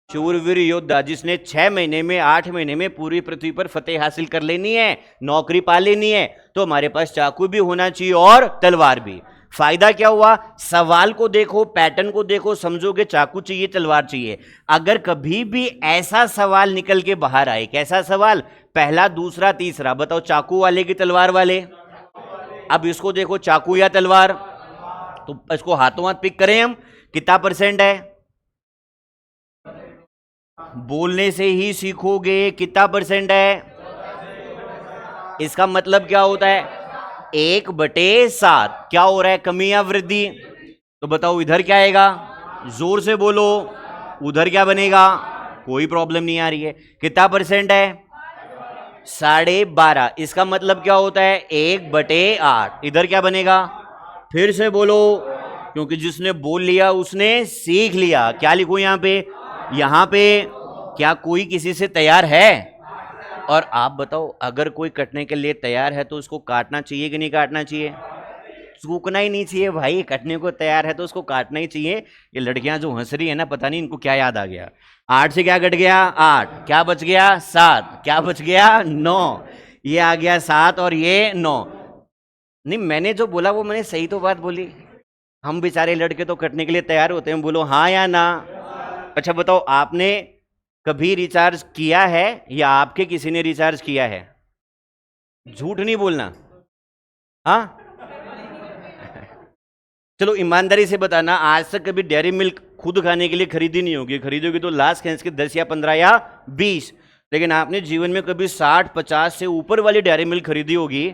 शूरवीर योद्धा, जिसने 6 महीने में 8 महीने में पूरी पृथ्वी पर फतेह हासिल कर लेनी है, नौकरी पा लेनी है, तो हमारे पास चाकू भी होना चाहिए और तलवार भी। फायदा क्या हुआ? सवाल को देखो, पैटर्न को देखो, समझोगे चाकू चाहिए तलवार चाहिए। अगर कभी भी ऐसा सवाल निकल के बाहर आए, कैसा सवाल, पहला दूसरा तीसरा, बताओ चाकू वाले की तलवार वाले? अब इसको देखो, चाकू या तलवार, तो इसको हाथों हाथ पिक करें हम, कितना % है? बोलने से ही सीखोगे, कितना % है? इसका मतलब क्या होता है? 1/7। क्या हो रहा है, कमी या वृद्धि? तो बताओ इधर क्या आएगा, जोर से बोलो, उधर क्या बनेगा? कोई प्रॉब्लम नहीं आ रही है। कितना % है? 12.5। इसका मतलब क्या होता है, 1/8। इधर क्या बनेगा? फिर से बोलो, क्योंकि जिसने बोल लिया उसने सीख लिया। क्या लिखूं यहां पे? यहां पे क्या कोई किसी से तैयार है? और आप बताओ, अगर कोई कटने के लिए तैयार है तो उसको काटना चाहिए कि नहीं काटना चाहिए? सूखना ही नहीं चाहिए भाई, कटने को तैयार है तो उसको काटना ही चाहिए। ये लड़कियां जो हंस रही है ना, पता नहीं इनको क्या याद आ गया। 8 से क्या कट गया? 8। क्या बच गया? 7। क्या बच गया? 9। ये आ गया 7 और ये 9। नहीं, मैंने जो बोला वो मैंने सही तो बात बोली। हम बेचारे लड़के तो कटने के लिए तैयार होते हैं, बोलो हाँ या ना। अच्छा बताओ, आपने कभी रिचार्ज किया है या आपके किसी ने रिचार्ज किया है? झूठ नहीं बोलना। हाँ चलो ईमानदारी से बताना, आज तक कभी डेयरी मिल्क खुद खाने के लिए खरीदी नहीं होगी, खरीदोगी तो लास्ट खींच के 10 या 15 या 20। लेकिन आपने जीवन में कभी 60-50 से ऊपर वाली डेयरी मिल्क खरीदी होगी,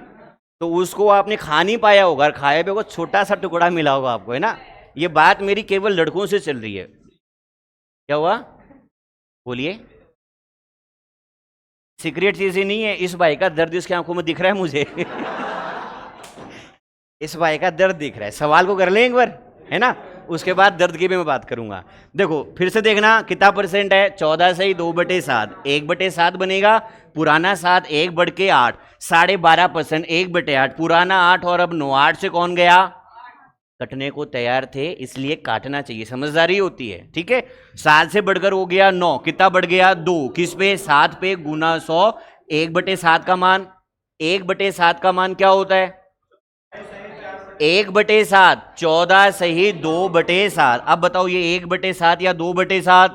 तो उसको आपने खा नहीं पाया होगा, खाया भी होगा, छोटा सा टुकड़ा मिला होगा आपको, है ना? ये बात मेरी केवल लड़कों से चल रही है। क्या हुआ, बोलिए। सीक्रेट चीजें नहीं है, इस भाई का दर्द इसकी आंखों में दिख रहा है मुझे। इस भाई का दर्द दिख रहा है। सवाल को कर लें एक बार, है ना, उसके बाद दर्द की भी मैं बात करूंगा। देखो फिर से देखना, कितना % है? 14 से ही 2/7, 1/7 बनेगा। पुराना 7 1/8, 12.5%, 1/8, पुराना 8 और अब 9। 8 से कौन गया? कटने को तैयार थे, इसलिए काटना चाहिए, समझदारी होती है, ठीक है। 7 से बढ़कर हो गया 9, कितना बढ़ गया? 2। किस पे? 7 पे, गुना 100। 1/7 का मान, 1/7 का मान क्या होता है? 1/7, 14 सही 2/7। अब बताओ ये 1/7 या 2/7?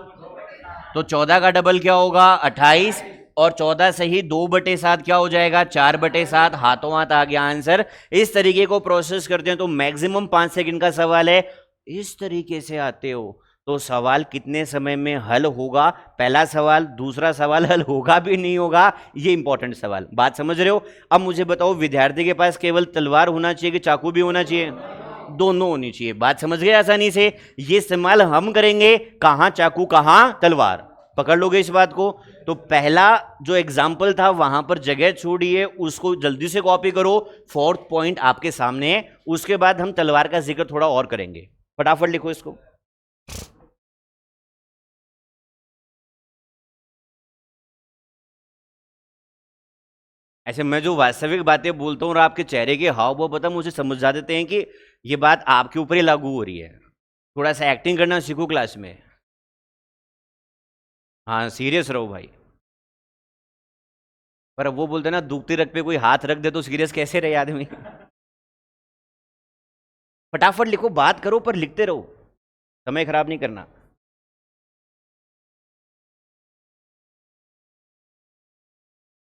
तो 14 का डबल क्या होगा? 28। और 14 सही 2/7 क्या हो जाएगा? 4/7। हाथों हाथ आ गया आंसर। इस तरीके को प्रोसेस करते हैं तो मैक्सिमम 5 सेकंड का सवाल है। इस तरीके से आते हो तो सवाल कितने समय में हल होगा? पहला सवाल, दूसरा सवाल हल होगा भी नहीं होगा, ये इंपॉर्टेंट सवाल। बात समझ रहे हो? अब मुझे बताओ, विद्यार्थी के पास केवल तलवार होना चाहिए कि चाकू भी होना चाहिए? दोनों होनी चाहिए। बात समझ गए आसानी से? ये इस्तेमाल हम करेंगे, कहां चाकू कहां तलवार, पकड़ लोगे इस बात को? तो पहला जो एग्जाम्पल था वहां पर जगह छोड़िए, उसको जल्दी से कॉपी करो। 4th पॉइंट आपके सामने है। उसके बाद हम तलवार का जिक्र थोड़ा और करेंगे। फटाफट लिखो इसको। ऐसे मैं जो वास्तविक बातें बोलता हूं और आपके चेहरे के हाव भाव पता मुझे समझ जा देते हैं कि ये बात आपके ऊपर ही लागू हो रही है। थोड़ा सा एक्टिंग करना सीखो क्लास में। हाँ सीरियस रहो भाई। पर अब वो बोलते हैं ना, दुखती रग पे कोई हाथ रख दे तो सीरियस कैसे रहे आदमी। फटाफट लिखो, बात करो पर लिखते रहो, समय खराब नहीं करना।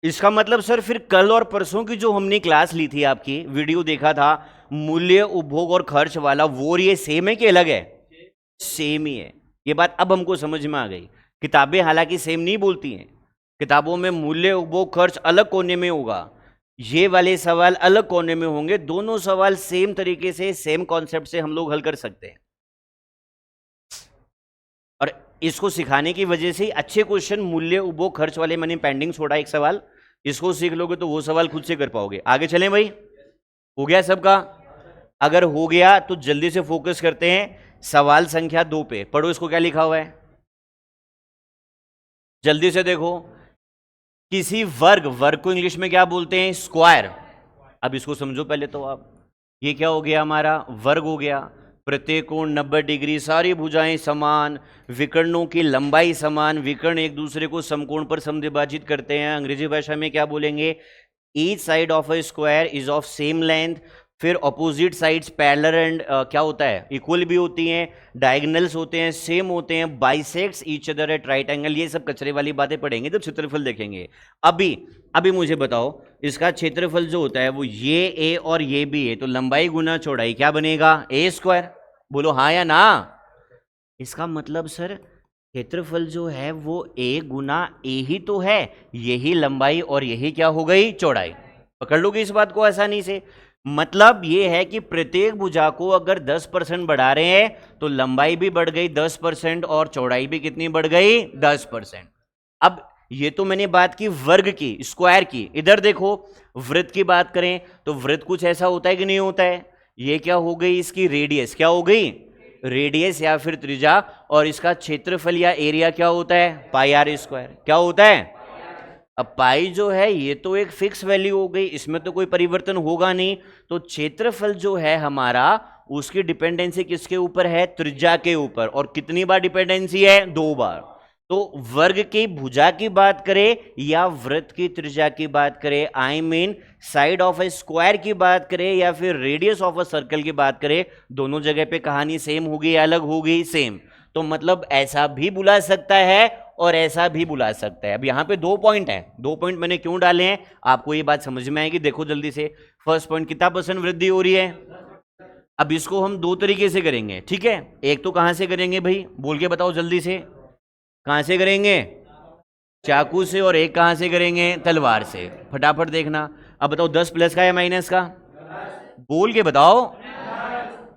इसका मतलब सर फिर कल और परसों की जो हमने क्लास ली थी, आपकी वीडियो देखा था, मूल्य उपभोग और खर्च वाला, वो ये सेम है कि अलग है? सेम ही है। ये बात अब हमको समझ में आ गई। किताबें हालांकि सेम नहीं बोलती हैं, किताबों में मूल्य उपभोग खर्च अलग कोने में होगा, ये वाले सवाल अलग कोने में होंगे। दोनों सवाल सेम तरीके से, सेम कॉन्सेप्ट से हम लोग हल कर सकते हैं। और इसको सिखाने की वजह से अच्छे क्वेश्चन मूल्य उपभोग खर्च वाले, मैंने पेंडिंग छोड़ा एक सवाल, इसको सीख लोगे तो वो सवाल खुद से कर पाओगे। आगे चलें भाई, हो गया सबका? अगर हो गया तो जल्दी से फोकस करते हैं सवाल संख्या 2 पे। पढ़ो इसको, क्या लिखा हुआ है, जल्दी से देखो। किसी वर्ग, वर्ग को इंग्लिश में क्या बोलते हैं? स्क्वायर। अब इसको समझो पहले तो आप, ये क्या हो गया हमारा? वर्ग हो गया। प्रत्येक कोण 90 डिग्री, सारी भुजाएं समान, विकर्णों की लंबाई समान, विकर्ण एक दूसरे को समकोण पर समद्विभाजित करते हैं। अंग्रेजी भाषा में क्या बोलेंगे? Each side of a square is of same length. फिर ऑपोजिट साइड्स पैरेलल एंड क्या होता है? इक्वल भी होती हैं। डायगोनल्स होते हैं, सेम होते हैं। Bisects each other at right angle. ये सब कचरे वाली बातें पढ़ेंगे जब क्षेत्रफल देखेंगे। अभी अभी मुझे बताओ, इसका क्षेत्रफल जो होता है वो ये ए और ये भी है, तो लंबाई गुना चौड़ाई क्या बनेगा? ए स्क्वायर। बोलो हाँ या ना। इसका मतलब सर क्षेत्रफल जो है वो ए गुना ए ही तो है, यही लंबाई और यही क्या हो गई? चौड़ाई। पकड़ लोगे इस बात को आसानी से। मतलब ये है कि प्रत्येक भुजा को अगर 10% बढ़ा रहे हैं तो लंबाई भी बढ़ गई 10% और चौड़ाई भी कितनी बढ़ गई? 10%। अब ये तो मैंने बात की वर्ग की, स्क्वायर की। इधर देखो, वृत्त की बात करें तो वृत्त कुछ ऐसा होता है कि नहीं होता है? ये क्या हो गई? इसकी रेडियस क्या हो गई? रेडियस या फिर त्रिज्या। और इसका क्षेत्रफल या एरिया क्या होता है? पाई आर स्क्वायर। क्या होता है? अब पाई जो है ये तो एक फिक्स वैल्यू हो गई, इसमें तो कोई परिवर्तन होगा नहीं। तो क्षेत्रफल जो है हमारा, उसकी डिपेंडेंसी किसके ऊपर है? त्रिज्या के ऊपर। और कितनी बार डिपेंडेंसी है? 2 बार। तो वर्ग की भुजा की बात करें या वृत्त की त्रिज्या की बात करें, I mean side of A square की बात करें या फिर रेडियस ऑफ अ सर्कल की बात करें, दोनों जगह पे कहानी सेम होगी या अलग होगी? सेम। तो मतलब ऐसा भी बुला सकता है और ऐसा भी बुला सकता है। अब यहां पे 2 पॉइंट है, 2 पॉइंट मैंने क्यों डाले हैं आपको ये बात समझ में आएगी। देखो जल्दी से, फर्स्ट पॉइंट, कितना % वृद्धि हो रही है? अब इसको हम 2 तरीके से करेंगे, ठीक है। एक तो कहां से करेंगे भाई, बोल के बताओ जल्दी से, कहां से करेंगे? चाकू से। और एक कहां से करेंगे? तलवार से। फटाफट देखना। अब बताओ 10 प्लस का या माइनस का? बोल के बताओ।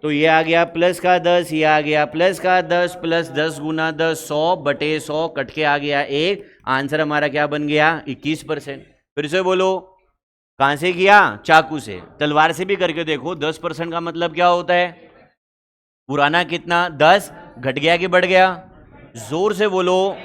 तो ये आ गया प्लस का 10, ये आ गया प्लस का 10, प्लस 10 गुना 10, 100/100, कट के आ गया 1। आंसर हमारा क्या बन गया? 21%। फिर से बोलो, कहां से किया? चाकू से। तलवार से भी करके देखो। 10% का मतलब क्या होता है? पुराना कितना? 10 घट गया कि बढ़ गया? जोर से बोलो,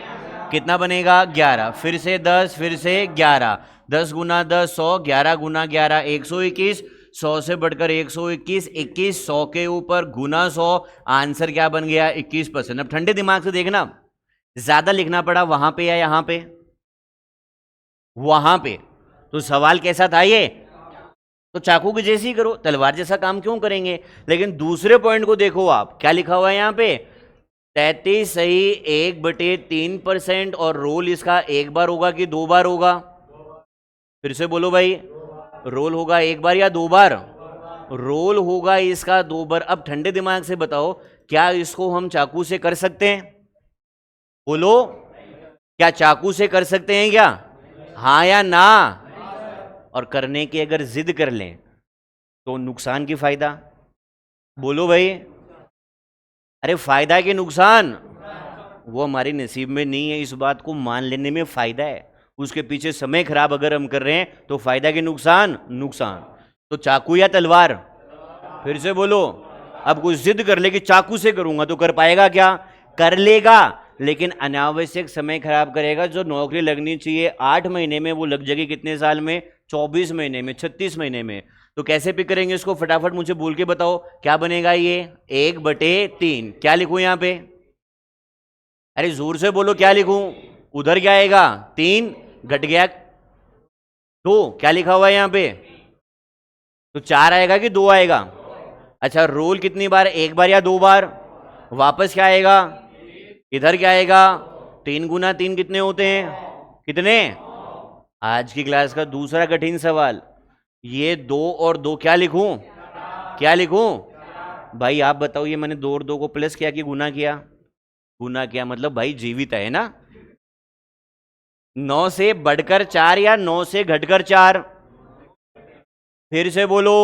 कितना बनेगा? 11। फिर से 10, फिर से 11। 10 गुना 10 100, 11 गुना 11 121, 100 से बढ़कर 121, 21 100 के ऊपर गुना 100। आंसर क्या बन गया? 21%। अब ठंडे दिमाग से देखना, ज्यादा लिखना पड़ा वहां पे या यहां पे? वहां पे। तो सवाल कैसा था ये? तो चाकू के जैसे ही करो, तलवार जैसा काम क्यों करेंगे? लेकिन दूसरे पॉइंट को देखो आप, क्या लिखा हुआ है यहां पे? 33 सही 1/3%। और रोल इसका एक बार होगा कि 2 बार होगा? फिर से बोलो भाई, रोल होगा एक बार या 2 बार? रोल होगा इसका 2 बार। अब ठंडे दिमाग से बताओ, क्या इसको हम चाकू से कर सकते हैं? बोलो, क्या चाकू से कर सकते हैं क्या? हाँ या ना? और करने की अगर जिद कर लें तो नुकसान की फायदा? बोलो भाई। अरे फायदा कि नुकसान? वो हमारे नसीब में नहीं है, इस बात को मान लेने में फायदा है। उसके पीछे समय खराब अगर हम कर रहे हैं तो फायदा कि नुकसान? नुकसान। तो चाकू या तलवार? फिर से बोलो। अब कोई जिद कर ले कि चाकू से करूंगा, तो कर पाएगा क्या? कर लेगा, लेकिन अनावश्यक समय खराब करेगा। जो नौकरी लगनी चाहिए 8 महीने में, वो लग जाएगी कितने साल में? 24 महीने में, 36 महीने में। तो कैसे पिक करेंगे इसको? फटाफट मुझे बोल के बताओ, क्या बनेगा ये? 1/3। क्या लिखूं यहां पे? अरे जोर से बोलो, क्या लिखूं? उधर क्या आएगा? 3 घट गया। 2, क्या लिखा हुआ है यहाँ पे? तो 4 आएगा कि 2 आएगा? अच्छा, रोल कितनी बार, 1 बार या 2 बार? वापस क्या आएगा? इधर क्या आएगा? 3 गुना 3 कितने होते हैं? कितने? आज की क्लास का दूसरा कठिन सवाल, ये 2 और 2 क्या लिखूं? क्या लिखूं भाई? आप बताओ, ये मैंने 2 और 2 को प्लस किया कि गुना किया? गुना किया, मतलब भाई जीवित है ना। 9 से बढ़कर 4 या 9 से घटकर 4? फिर से बोलो।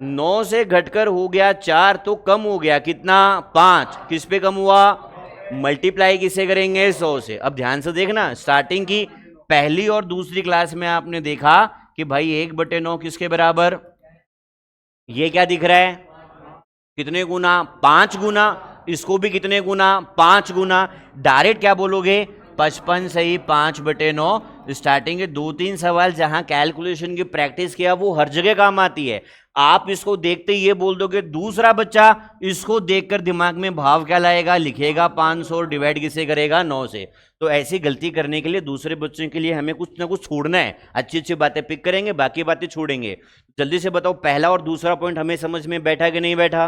9 से घटकर हो गया 4, तो कम हो गया कितना? 5। किस पे कम हुआ? मल्टीप्लाई किसे करेंगे? 100 से। अब ध्यान से देखना, स्टार्टिंग की पहली और दूसरी क्लास में आपने देखा कि भाई 1/9 किसके बराबर? ये क्या दिख रहा है? कितने गुना? 5 गुना। इसको भी कितने गुना? 5 गुना। डायरेक्ट क्या बोलोगे? 55 सही 5/9। स्टार्टिंग के 2-3 सवाल जहां कैलकुलेशन की प्रैक्टिस किया वो हर जगह काम आती है। आप इसको देखते ही ये बोल दोगे, दूसरा बच्चा इसको देखकर दिमाग में भाव क्या लाएगा? लिखेगा 500 और डिवाइड किसे करेगा? 9 से। तो ऐसी गलती करने के लिए दूसरे बच्चों के लिए हमें कुछ ना कुछ छोड़ना है। अच्छी अच्छी बातें पिक करेंगे, बाकी बातें छोड़ेंगे। जल्दी से बताओ, पहला और दूसरा पॉइंट हमें समझ में बैठा कि नहीं बैठा?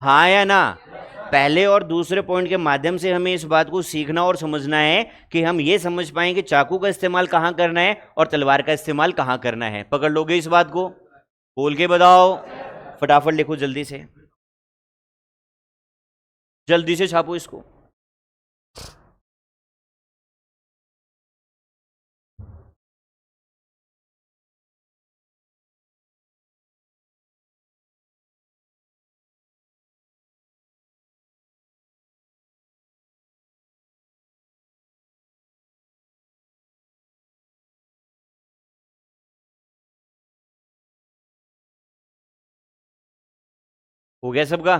हाँ या ना? पहले और दूसरे पॉइंट के माध्यम से हमें इस बात को सीखना और समझना है कि हम ये समझ पाएं कि चाकू का इस्तेमाल कहां करना है और तलवार का इस्तेमाल कहां करना है। पकड़ लोगे इस बात को? बोल के बताओ, फटाफट लिखो जल्दी से, जल्दी से छापो इसको। हो गया सबका?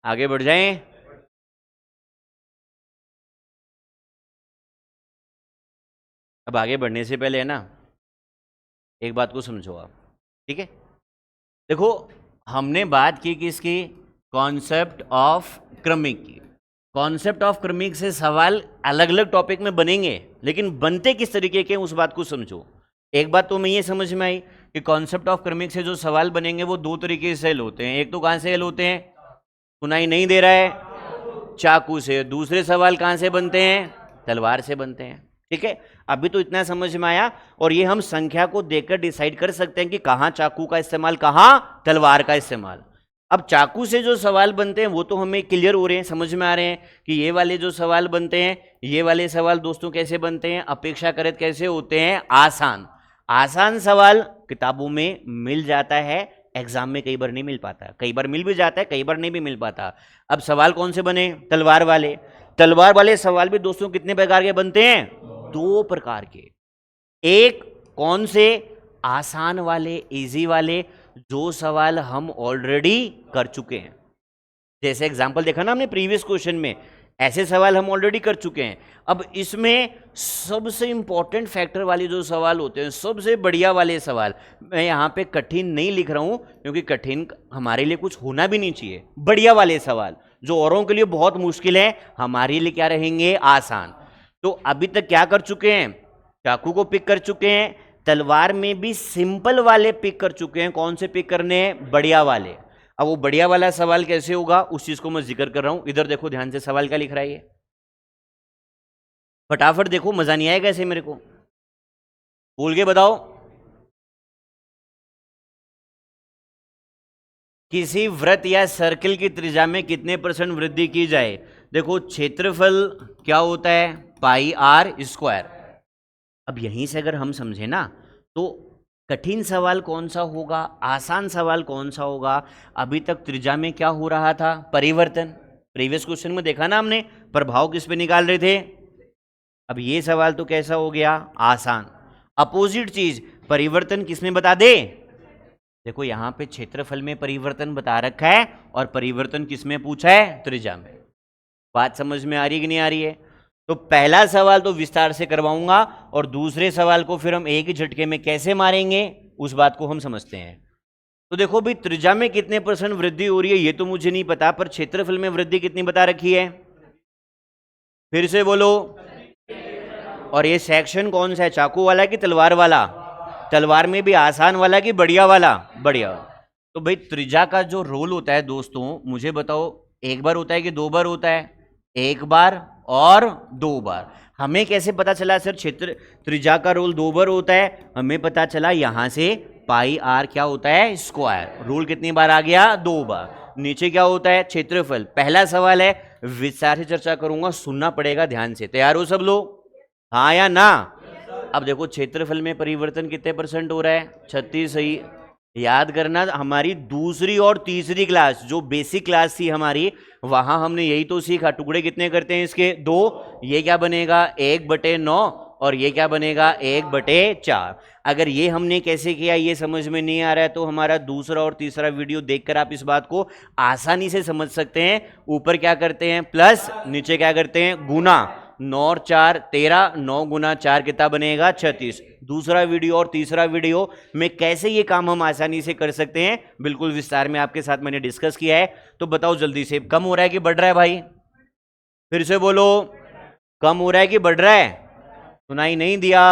आगे बढ़ जाएं। अब आगे बढ़ने से पहले है ना, एक बात को समझो आप, ठीक है? देखो, हमने बात की किसकी? कॉन्सेप्ट ऑफ क्रमिक की। कॉन्सेप्ट ऑफ क्रमिक से सवाल अलग अलग टॉपिक में बनेंगे, लेकिन बनते किस तरीके के उस बात को समझो। एक बात तो मैं ये समझ में आई कि कॉन्सेप्ट ऑफ क्रमिक से जो सवाल बनेंगे वो 2 तरीके से हल होते हैं। एक तो कहां से हल होते हैं? सुनाई नहीं दे रहा है? चाकू से। दूसरे सवाल कहां से बनते हैं? तलवार से बनते हैं। ठीक है, अभी तो इतना समझ में आया, और ये हम संख्या को देखकर डिसाइड कर सकते हैं कि कहां चाकू का इस्तेमाल, कहां तलवार का इस्तेमाल। अब चाकू से जो सवाल बनते हैं वो तो हमें क्लियर हो रहे हैं, समझ में आ रहे हैं कि ये वाले जो सवाल बनते हैं, ये वाले सवाल दोस्तों कैसे बनते हैं, अपेक्षाकृत कैसे होते हैं? आसान। आसान सवाल किताबों में मिल जाता है, एग्जाम में कई बार नहीं मिल पाता। कई बार मिल भी जाता है, कई बार नहीं भी मिल पाता। अब सवाल कौन से बने? तलवार वाले। तलवार वाले सवाल भी दोस्तों कितने प्रकार के बनते हैं? 2 प्रकार के। एक कौन से? आसान वाले, इजी वाले, जो सवाल हम ऑलरेडी कर चुके हैं। जैसे एग्जांपल देखा ना हमने प्रीवियस क्वेश्चन में, ऐसे सवाल हम ऑलरेडी कर चुके हैं। अब इसमें सबसे इंपॉर्टेंट फैक्टर वाले जो सवाल होते हैं, सबसे बढ़िया वाले सवाल, मैं यहाँ पे कठिन नहीं लिख रहा हूं क्योंकि कठिन हमारे लिए कुछ होना भी नहीं चाहिए। बढ़िया वाले सवाल जो औरों के लिए बहुत मुश्किल है, हमारे लिए क्या रहेंगे? आसान। तो अभी तक क्या कर चुके हैं? चाकू को पिक कर चुके हैं, तलवार में भी सिंपल वाले पिक कर चुके हैं। कौन से पिक करने हैं? बढ़िया वाले। अब वो बढ़िया वाला सवाल कैसे होगा उस चीज को मैं जिक्र कर रहा हूं। इधर देखो ध्यान से, सवाल क्या लिख रहा है ये, फटाफट देखो, मजा नहीं आएगा ऐसे मेरे को, बोल के बताओ। किसी वृत्त या सर्कल की त्रिज्या में कितने % वृद्धि की जाए? देखो, क्षेत्रफल क्या होता है? पाई आर स्क्वायर। अब यहीं से अगर हम समझे ना, तो कठिन सवाल कौन सा होगा, आसान सवाल कौन सा होगा। अभी तक त्रिज्या में क्या हो रहा था? परिवर्तन। प्रीवियस क्वेश्चन में देखा ना हमने, प्रभाव किस पे निकाल रहे थे। अब ये सवाल तो कैसा हो गया? आसान। अपोजिट चीज, परिवर्तन किसमें बता दे? देखो यहां पे क्षेत्रफल में परिवर्तन बता रखा है, और परिवर्तन किसमें पूछा है? त्रिज्या में। बात समझ में आ रही कि नहीं आ रही है? तो पहला सवाल तो विस्तार से करवाऊंगा, और दूसरे सवाल को फिर हम एक ही झटके में कैसे मारेंगे उस बात को हम समझते हैं। तो देखो भाई त्रिज्या में कितने % वृद्धि हो रही है ये तो मुझे नहीं पता, पर क्षेत्रफल में वृद्धि कितनी बता रखी है, फिर से बोलो। और ये सेक्शन कौन सा है, चाकू वाला कि तलवार वाला? तलवार में भी आसान वाला कि बढ़िया वाला? बढ़िया। तो भाई त्रिज्या का जो रोल होता है दोस्तों, मुझे बताओ, एक बार होता है कि 2 बार होता है? एक बार और 2 बार। हमें कैसे पता चला सर क्षेत्र त्रिज्या का रोल 2 बार होता है? हमें पता चला यहां से पाई आर क्या होता है, स्क्वायर। रोल कितनी बार आ गया? 2 बार। नीचे क्या होता है, क्षेत्रफल। पहला सवाल है, विस्तार से चर्चा करूंगा, सुनना पड़ेगा ध्यान से। तैयार हो सब लोग? हाँ या ना? अब देखो क्षेत्रफल में परिवर्तन कितने % हो रहा है? 36। सही। याद करना, हमारी दूसरी और तीसरी क्लास जो बेसिक क्लास थी हमारी, वहां हमने यही तो सीखा। टुकड़े कितने करते हैं इसके? 2। ये क्या बनेगा? 1/9। और ये क्या बनेगा? 1/4। अगर ये हमने कैसे किया ये समझ में नहीं आ रहा है तो हमारा दूसरा और तीसरा वीडियो देखकर आप इस बात को आसानी से समझ सकते हैं। ऊपर क्या करते हैं प्लस, नीचे क्या करते हैं गुना। 9 और 4 13, 9 गुना 4 कितना बनेगा? 36। दूसरा वीडियो और तीसरा वीडियो में कैसे ये काम हम आसानी से कर सकते हैं बिल्कुल विस्तार में आपके साथ मैंने डिस्कस किया है। तो बताओ जल्दी से, कम हो रहा है कि बढ़ रहा है भाई? फिर से बोलो, कम हो रहा है कि बढ़ रहा है? सुनाई नहीं दिया।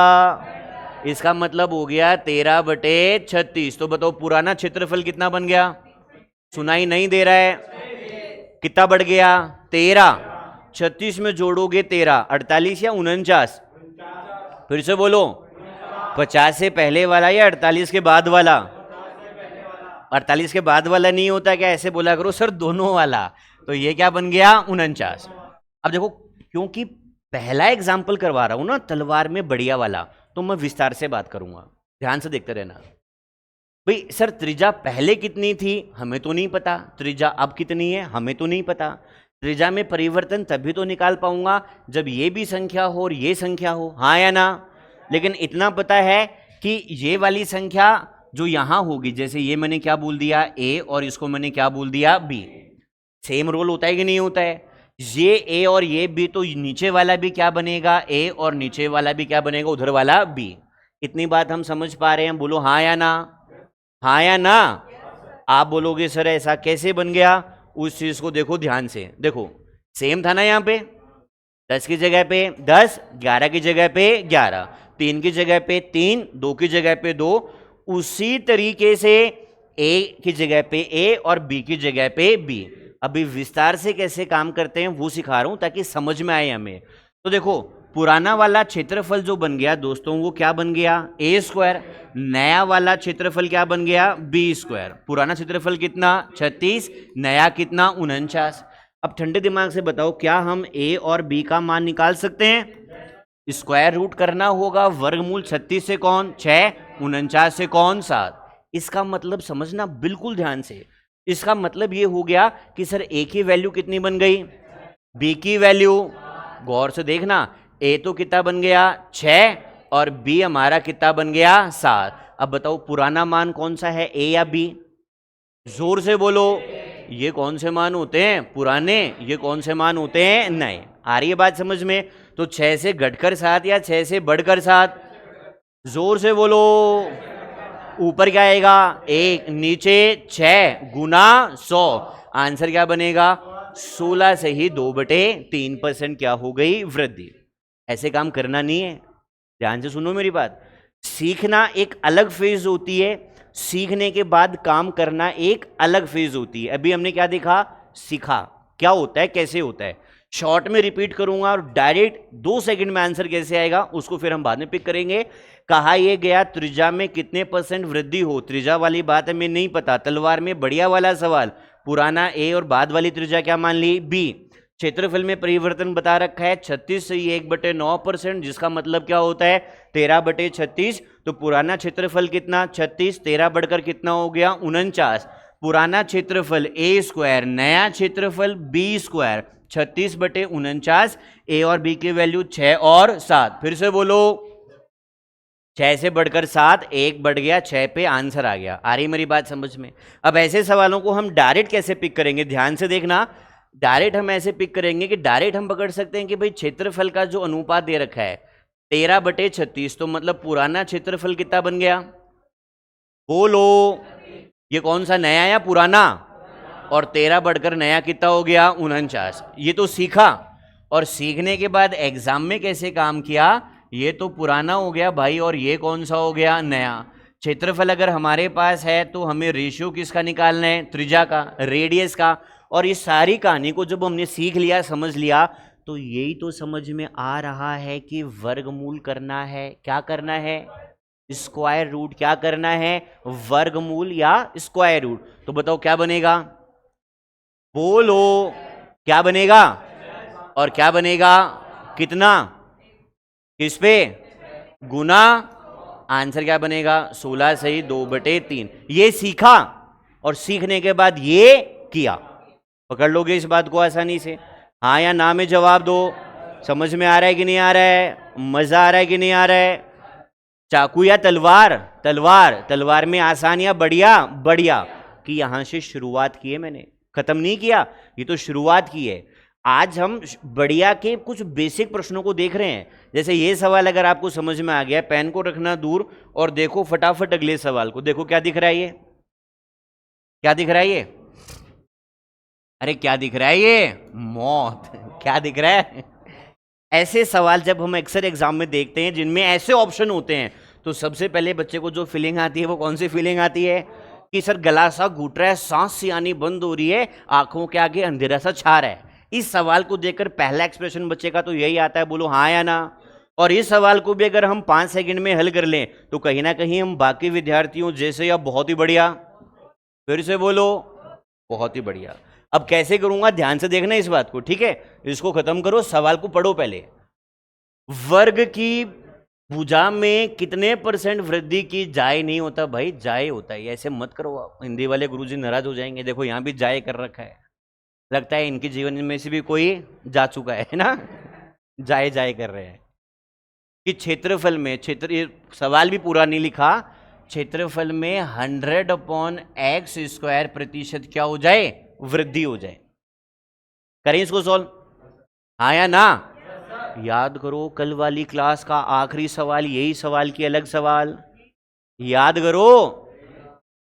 इसका मतलब हो गया 13/36। तो बताओ पुराना क्षेत्रफल कितना बन गया? सुनाई नहीं दे रहा है, कितना बढ़ गया? 13। 36 में जोड़ोगे 13, 48 या 49? फिर से बोलो, 50 से पहले वाला या 48 के बाद वाला? 48 के बाद वाला नहीं होता क्या? ऐसे बोला करो सर, दोनों वाला। तो ये क्या बन गया? 49। अब देखो, क्योंकि पहला एग्जाम्पल करवा रहा हूं ना तलवार में बढ़िया वाला, तो मैं विस्तार से बात करूंगा, ध्यान से देखते रहना। भाई सर त्रिज्या पहले कितनी थी? हमें तो नहीं पता। त्रिज्या अब कितनी है? हमें तो नहीं पता। त्रिज्या में परिवर्तन तभी तो निकाल पाऊंगा जब ये भी संख्या हो और ये संख्या हो, हाँ या ना? लेकिन इतना पता है कि ये वाली संख्या जो यहां होगी, जैसे ये मैंने क्या बोल दिया ए और इसको मैंने क्या बोल दिया बी, सेम रोल होता है कि नहीं होता है? ये ए और ये बी, तो नीचे वाला भी क्या बनेगा? ए, और नीचे वाला भी क्या बनेगा? उधर वाला बी। इतनी बात हम समझ पा रहे हैं? बोलो हाँ या ना? हाँ या ना? आप बोलोगे सर ऐसा कैसे बन गया? उस चीज को देखो ध्यान से। देखो सेम था ना, यहाँ पे 10 की जगह पे 10, 11 की जगह पे 11, 3 की जगह पे 3, 2 की जगह पे 2। उसी तरीके से ए की जगह पे ए और बी की जगह पे बी। अभी विस्तार से कैसे काम करते हैं वो सिखा रहा हूं ताकि समझ में आए हमें। तो देखो पुराना वाला क्षेत्रफल जो बन गया दोस्तों, वो क्या बन गया? A square. नया वाला क्षेत्रफल क्या बन गया? B square. पुराना क्षेत्रफल कितना? 36, नया कितना? 49। अब ठंडे दिमाग से बताओ, क्या हम ए और बी का मान निकाल सकते हैं? स्क्वायर रूट करना होगा। वर्गमूल 36 से कौन 6, 49 से कौन 7। इसका मतलब समझना बिल्कुल ध्यान से। इसका मतलब ये हो गया कि सर ए की वैल्यू कितनी बन गई? बी की वैल्यू, गौर से देखना, ए तो कितना बन गया? 6, और बी हमारा कितना बन गया? 7। अब बताओ पुराना मान कौन सा है, ए या बी? जोर से बोलो। ये कौन से मान होते हैं? पुराने। ये कौन से मान होते हैं? नए। आ रही है बात समझ में? तो 6 से घटकर 7 या 6 से बढ़कर 7? जोर से बोलो। ऊपर क्या आएगा? 1, नीचे 6 गुना 100। आंसर क्या बनेगा? 16 से ही 2/3% क्या हो गई? वृद्धि। ऐसे काम करना नहीं है, ध्यान से सुनो मेरी बात। सीखना एक अलग फेज होती है, सीखने के बाद काम करना एक अलग फेज होती है। अभी हमने क्या देखा? सीखा क्या होता है, कैसे होता है। शॉर्ट में रिपीट करूंगा और डायरेक्ट 2 सेकंड में आंसर कैसे आएगा उसको फिर हम बाद में पिक करेंगे। कहा यह गया त्रिज्या में कितने % वृद्धि हो? त्रिज्या वाली बात हमें नहीं पता। तलवार में बढ़िया वाला सवाल, पुराना ए और बाद वाली त्रिज्या क्या मान ली? बी। क्षेत्रफल में परिवर्तन बता रखा है 36 से 1/9%, जिसका मतलब क्या होता है? 13/36। तो पुराना क्षेत्रफल कितना? 36, 13 बढ़कर कितना हो गया? 49। पुराना क्षेत्रफल ए स्क्वायर, नया क्षेत्रफल बी स्क्वायर, 36/49। ए और बी की वैल्यू 6 और 7। फिर से बोलो, 6 से बढ़कर 7, 1 बढ़ गया 6 पे, आंसर आ गया। आ रही मेरी बात समझ में? अब ऐसे सवालों को हम डायरेक्ट कैसे पिक करेंगे, ध्यान से देखना। डायरेक्ट हम ऐसे पिक करेंगे कि डायरेक्ट हम पकड़ सकते हैं कि भाई क्षेत्रफल का जो अनुपात दे रखा है 13/36, तो मतलब पुराना क्षेत्रफल कितना बन गया? बोलो, ये कौन सा, नया या पुराना? और 13 बढ़कर नया कितना हो गया? 49। ये तो सीखा, और सीखने के बाद एग्जाम में कैसे काम किया, ये तो पुराना हो गया भाई, और ये कौन सा हो गया? नया। क्षेत्रफल अगर हमारे पास है तो हमें रेशियो किसका निकालना है? त्रिज्या का, रेडियस का। और इस सारी कहानी को जब हमने सीख लिया, समझ लिया, तो यही तो समझ में आ रहा है कि वर्गमूल करना है। क्या करना है? Square root. क्या करना है? वर्गमूल या स्क्वायर रूट। तो बताओ क्या बनेगा? बोलो, क्या बनेगा? और क्या बनेगा? कितना? किस पे? गुना। आंसर क्या बनेगा? 16 सही 2/3। ये सीखा, और सीखने के बाद ये किया। पकड़ लोगे इस बात को आसानी से? हाँ या ना में जवाब दो। समझ में आ रहा है कि नहीं आ रहा है? मजा आ रहा है कि नहीं आ रहा है? चाकू या तलवार? तलवार। तलवार में आसान या बढ़िया? बढ़िया। कि यहां से शुरुआत की है मैंने, खत्म नहीं किया, ये तो शुरुआत की है। आज हम बढ़िया के कुछ बेसिक प्रश्नों को देख रहे हैं। जैसे ये सवाल अगर आपको समझ में आ गया, पेन को रखना दूर और देखो फटाफट अगले सवाल को। देखो क्या दिख रहा है? ये क्या दिख रहा है? ये, अरे क्या दिख रहा है? ये मौत। क्या दिख रहा है? ऐसे सवाल जब हम अक्सर एग्जाम में देखते हैं जिनमें ऐसे ऑप्शन होते हैं, तो सबसे पहले बच्चे को जो फीलिंग आती है वो कौन सी फीलिंग आती है? कि सर गला सा घुट रहा है, सांस सी आनी बंद हो रही है, आंखों के आगे अंधेरा सा छा रहा है। इस सवाल को देखकर पहला एक्सप्रेशन बच्चे का तो यही आता है, बोलो हाँ या ना। और इस सवाल को भी अगर हम 5 सेकंड में हल कर लें तो कहीं ना कहीं हम बाकी विद्यार्थियों जैसे या बहुत ही बढ़िया। फिर से बोलो, बहुत ही बढ़िया। अब कैसे करूंगा, ध्यान से देखना इस बात को, ठीक है? इसको खत्म करो, सवाल को पढ़ो पहले। वर्ग की भुजा में कितने % वृद्धि की जाए? नहीं होता भाई, जाए होता है। ऐसे मत करो आप, हिंदी वाले गुरुजी नाराज हो जाएंगे। देखो यहां भी जाए कर रखा है, लगता है इनके जीवन में से भी कोई जा चुका है ना। जाए जाए कर रहे हैं कि क्षेत्रफल में, ये सवाल भी पूरा नहीं लिखा, क्षेत्रफल में 100/x² प्रतिशत क्या हो जाए? वृद्धि हो जाए। करें इसको सॉल्व, हाँ या ना? याद करो कल वाली क्लास का आखिरी सवाल, यही सवाल की अलग सवाल याद करो।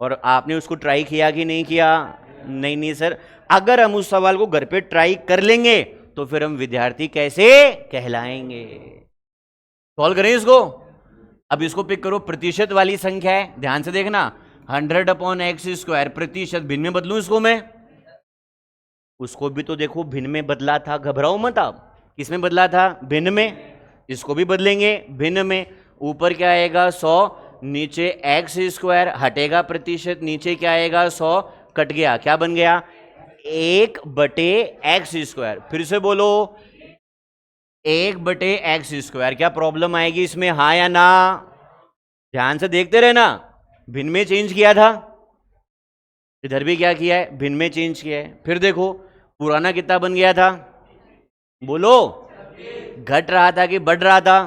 और आपने उसको ट्राई किया कि नहीं किया? नहीं सर, अगर हम उस सवाल को घर पे ट्राई कर लेंगे तो फिर हम विद्यार्थी कैसे कहलाएंगे? सॉल्व करें इसको। अब इसको पिक करो, प्रतिशत वाली संख्या है, ध्यान से देखना। 100/x² प्रतिशत, भिन्न में बदलूं इसको मैं? उसको भी तो देखो भिन्न में बदला था, घबराओ मत आप। किसमें बदला था? भिन्न में। इसको भी बदलेंगे भिन्न में। ऊपर क्या आएगा? 100, नीचे x² हटेगा प्रतिशत, नीचे क्या आएगा? 100 कट गया, क्या बन गया? 1/x²। फिर से बोलो, 1/x²। क्या प्रॉब्लम आएगी इसमें, हाँ या ना? ध्यान से देखते रहना। भिन्न में चेंज किया था, इधर भी क्या किया है? भिन्न में चेंज किया है। फिर देखो पुराना कितना बन गया था? बोलो, घट रहा था कि बढ़ रहा था?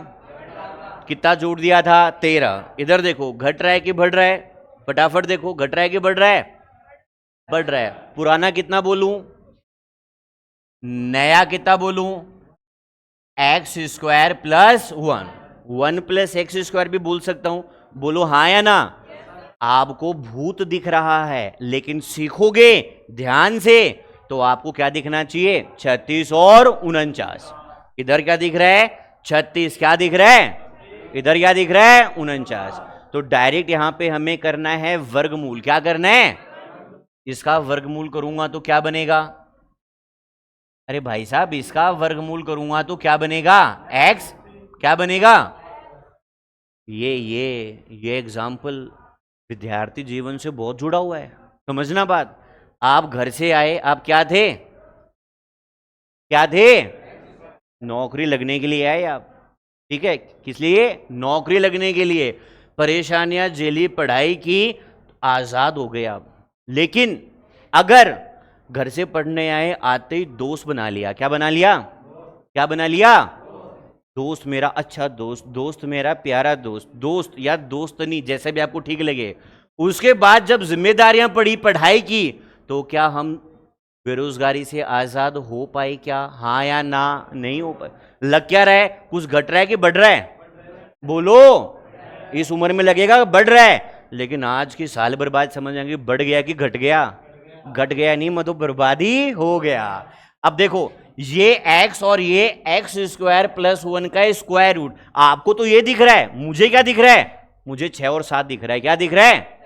कितना जोड़ दिया था? 13। इधर देखो घट रहा है कि बढ़ रहा है? फटाफट देखो, घट रहा है कि बढ़ रहा है? बढ़ रहा है। पुराना कितना बोलूं? नया कितना बोलूं? x² + 1। 1 + x² भी बोल सकता हूं। बोलो हाँ या ना? आपको भूत दिख रहा है, लेकिन सीखोगे ध्यान से तो आपको क्या दिखना चाहिए? 36 और 49। इधर क्या दिख रहा है? 36। क्या दिख रहा है? इधर क्या दिख रहा है? 49। तो डायरेक्ट यहां पे हमें करना है वर्गमूल। क्या करना है? इसका वर्गमूल करूंगा तो क्या बनेगा? अरे भाई साहब, इसका वर्गमूल करूंगा तो क्या बनेगा? x। क्या बनेगा? ये एग्जाम्पल विद्यार्थी जीवन से बहुत जुड़ा हुआ है, समझना बात। आप घर से आए, आप क्या थे? क्या थे? नौकरी लगने के लिए आए आप, ठीक है? किस लिए? नौकरी लगने के लिए। परेशानियां झेली, पढ़ाई की, आजाद हो गए आप। लेकिन अगर घर से पढ़ने आए, आते ही दोस्त बना लिया। क्या बना लिया? क्या बना लिया? दोस्त मेरा अच्छा दोस्त, दोस्त मेरा प्यारा दोस्त, दोस्त या दोस्तनी, जैसे भी आपको ठीक लगे। उसके बाद जब जिम्मेदारियां पड़ी, पढ़ाई की, तो क्या हम बेरोजगारी से आजाद हो पाए? क्या हाँ या ना? नहीं हो पाए। लग क्या रहा है? कुछ घट रहा है कि बढ़ रहा है? बोलो, इस उम्र में लगेगा बढ़ रहा है। लेकिन आज की साल बर्बाद समझ आएंगे, बढ़ गया कि घट गया? घट गया नहीं, मतलब बर्बादी हो गया। अब देखो ये x और ये एक्स स्क्वायर प्लस 1 का स्क्वायर रूट, आपको तो ये दिख रहा है, मुझे क्या दिख रहा है? मुझे 6 और 7 दिख रहा है। क्या दिख रहा है?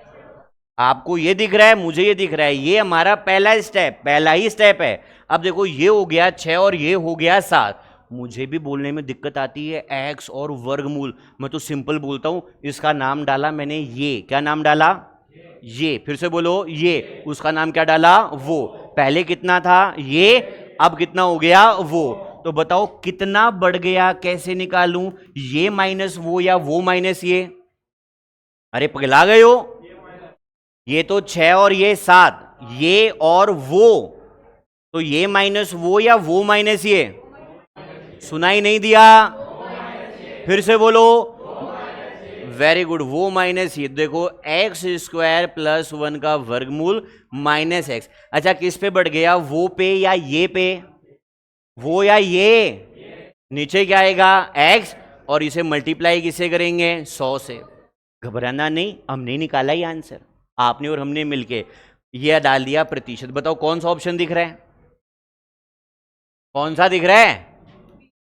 आपको ये दिख रहा है, मुझे ये दिख रहा है। ये हमारा पहला स्टेप, पहला ही स्टेप है। अब देखो ये हो गया 6 और ये हो गया 7। मुझे भी बोलने में दिक्कत आती है, x और वर्गमूल। मैं तो सिंपल बोलता हूं, इसका नाम डाला मैंने ये। क्या नाम डाला? ये। फिर से बोलो ये। उसका नाम क्या डाला? वो। पहले कितना था? ये। अब कितना हो गया? वो। तो बताओ कितना बढ़ गया, कैसे निकालूं? ये माइनस वो या वो माइनस ये? अरे पगला गए हो? ये तो 6 और ये 7, ये और वो, तो ये माइनस वो या वो माइनस ये? सुनाई नहीं दिया? फिर से बोलो। वेरी गुड, वो माइनस ये। देखो एक्स स्क्वायर प्लस 1 का वर्गमूल माइनस एक्स। अच्छा किस पे बढ़ गया, वो पे या ये पे? वो या ये? नीचे क्या आएगा? एक्स, और इसे मल्टीप्लाई किससे करेंगे? 100 से। घबराना नहीं, हमने निकाला ही आंसर, आपने और हमने मिलके ये डाल दिया प्रतिशत। बताओ कौन सा ऑप्शन दिख रहा है? कौन सा दिख रहा है?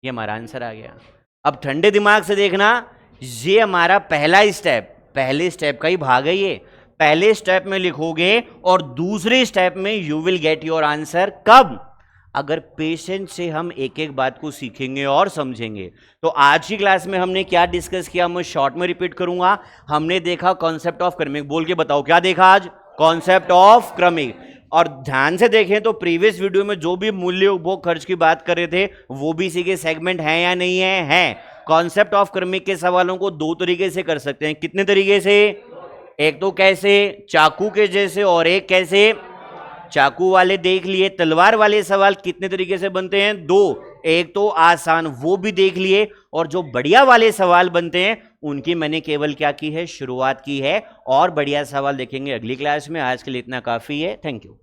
ये हमारा आंसर आ गया। अब ठंडे दिमाग से देखना, ये हमारा पहला स्टेप, पहले स्टेप का ही भाग है ये। पहले स्टेप में लिखोगे और दूसरे स्टेप में you will get your answer. कब? अगर पेशेंस से हम एक एक बात को सीखेंगे और समझेंगे। तो आज की क्लास में हमने क्या डिस्कस किया, मैं शॉर्ट में रिपीट करूंगा। हमने देखा कॉन्सेप्ट ऑफ क्रमिक। बोल के बताओ क्या देखा आज? कॉन्सेप्ट ऑफ क्रमिक। और ध्यान से देखें तो प्रीवियस वीडियो में जो भी मूल्य उपभोग खर्च की बात कर रहे थे वो भी इसी के सेगमेंट है या नहीं है? है। कॉन्सेप्ट ऑफ क्रमिक के सवालों को दो तरीके से कर सकते हैं। कितने तरीके से? एक तो कैसे, चाकू के जैसे, और एक कैसे? चाकू वाले देख लिए। तलवार वाले सवाल कितने तरीके से बनते हैं? दो। एक तो आसान, वो भी देख लिए, और जो बढ़िया वाले सवाल बनते हैं उनकी मैंने केवल क्या की है? शुरुआत की है। और बढ़िया सवाल देखेंगे अगली क्लास में। आज के लिए इतना काफी है। Thank you.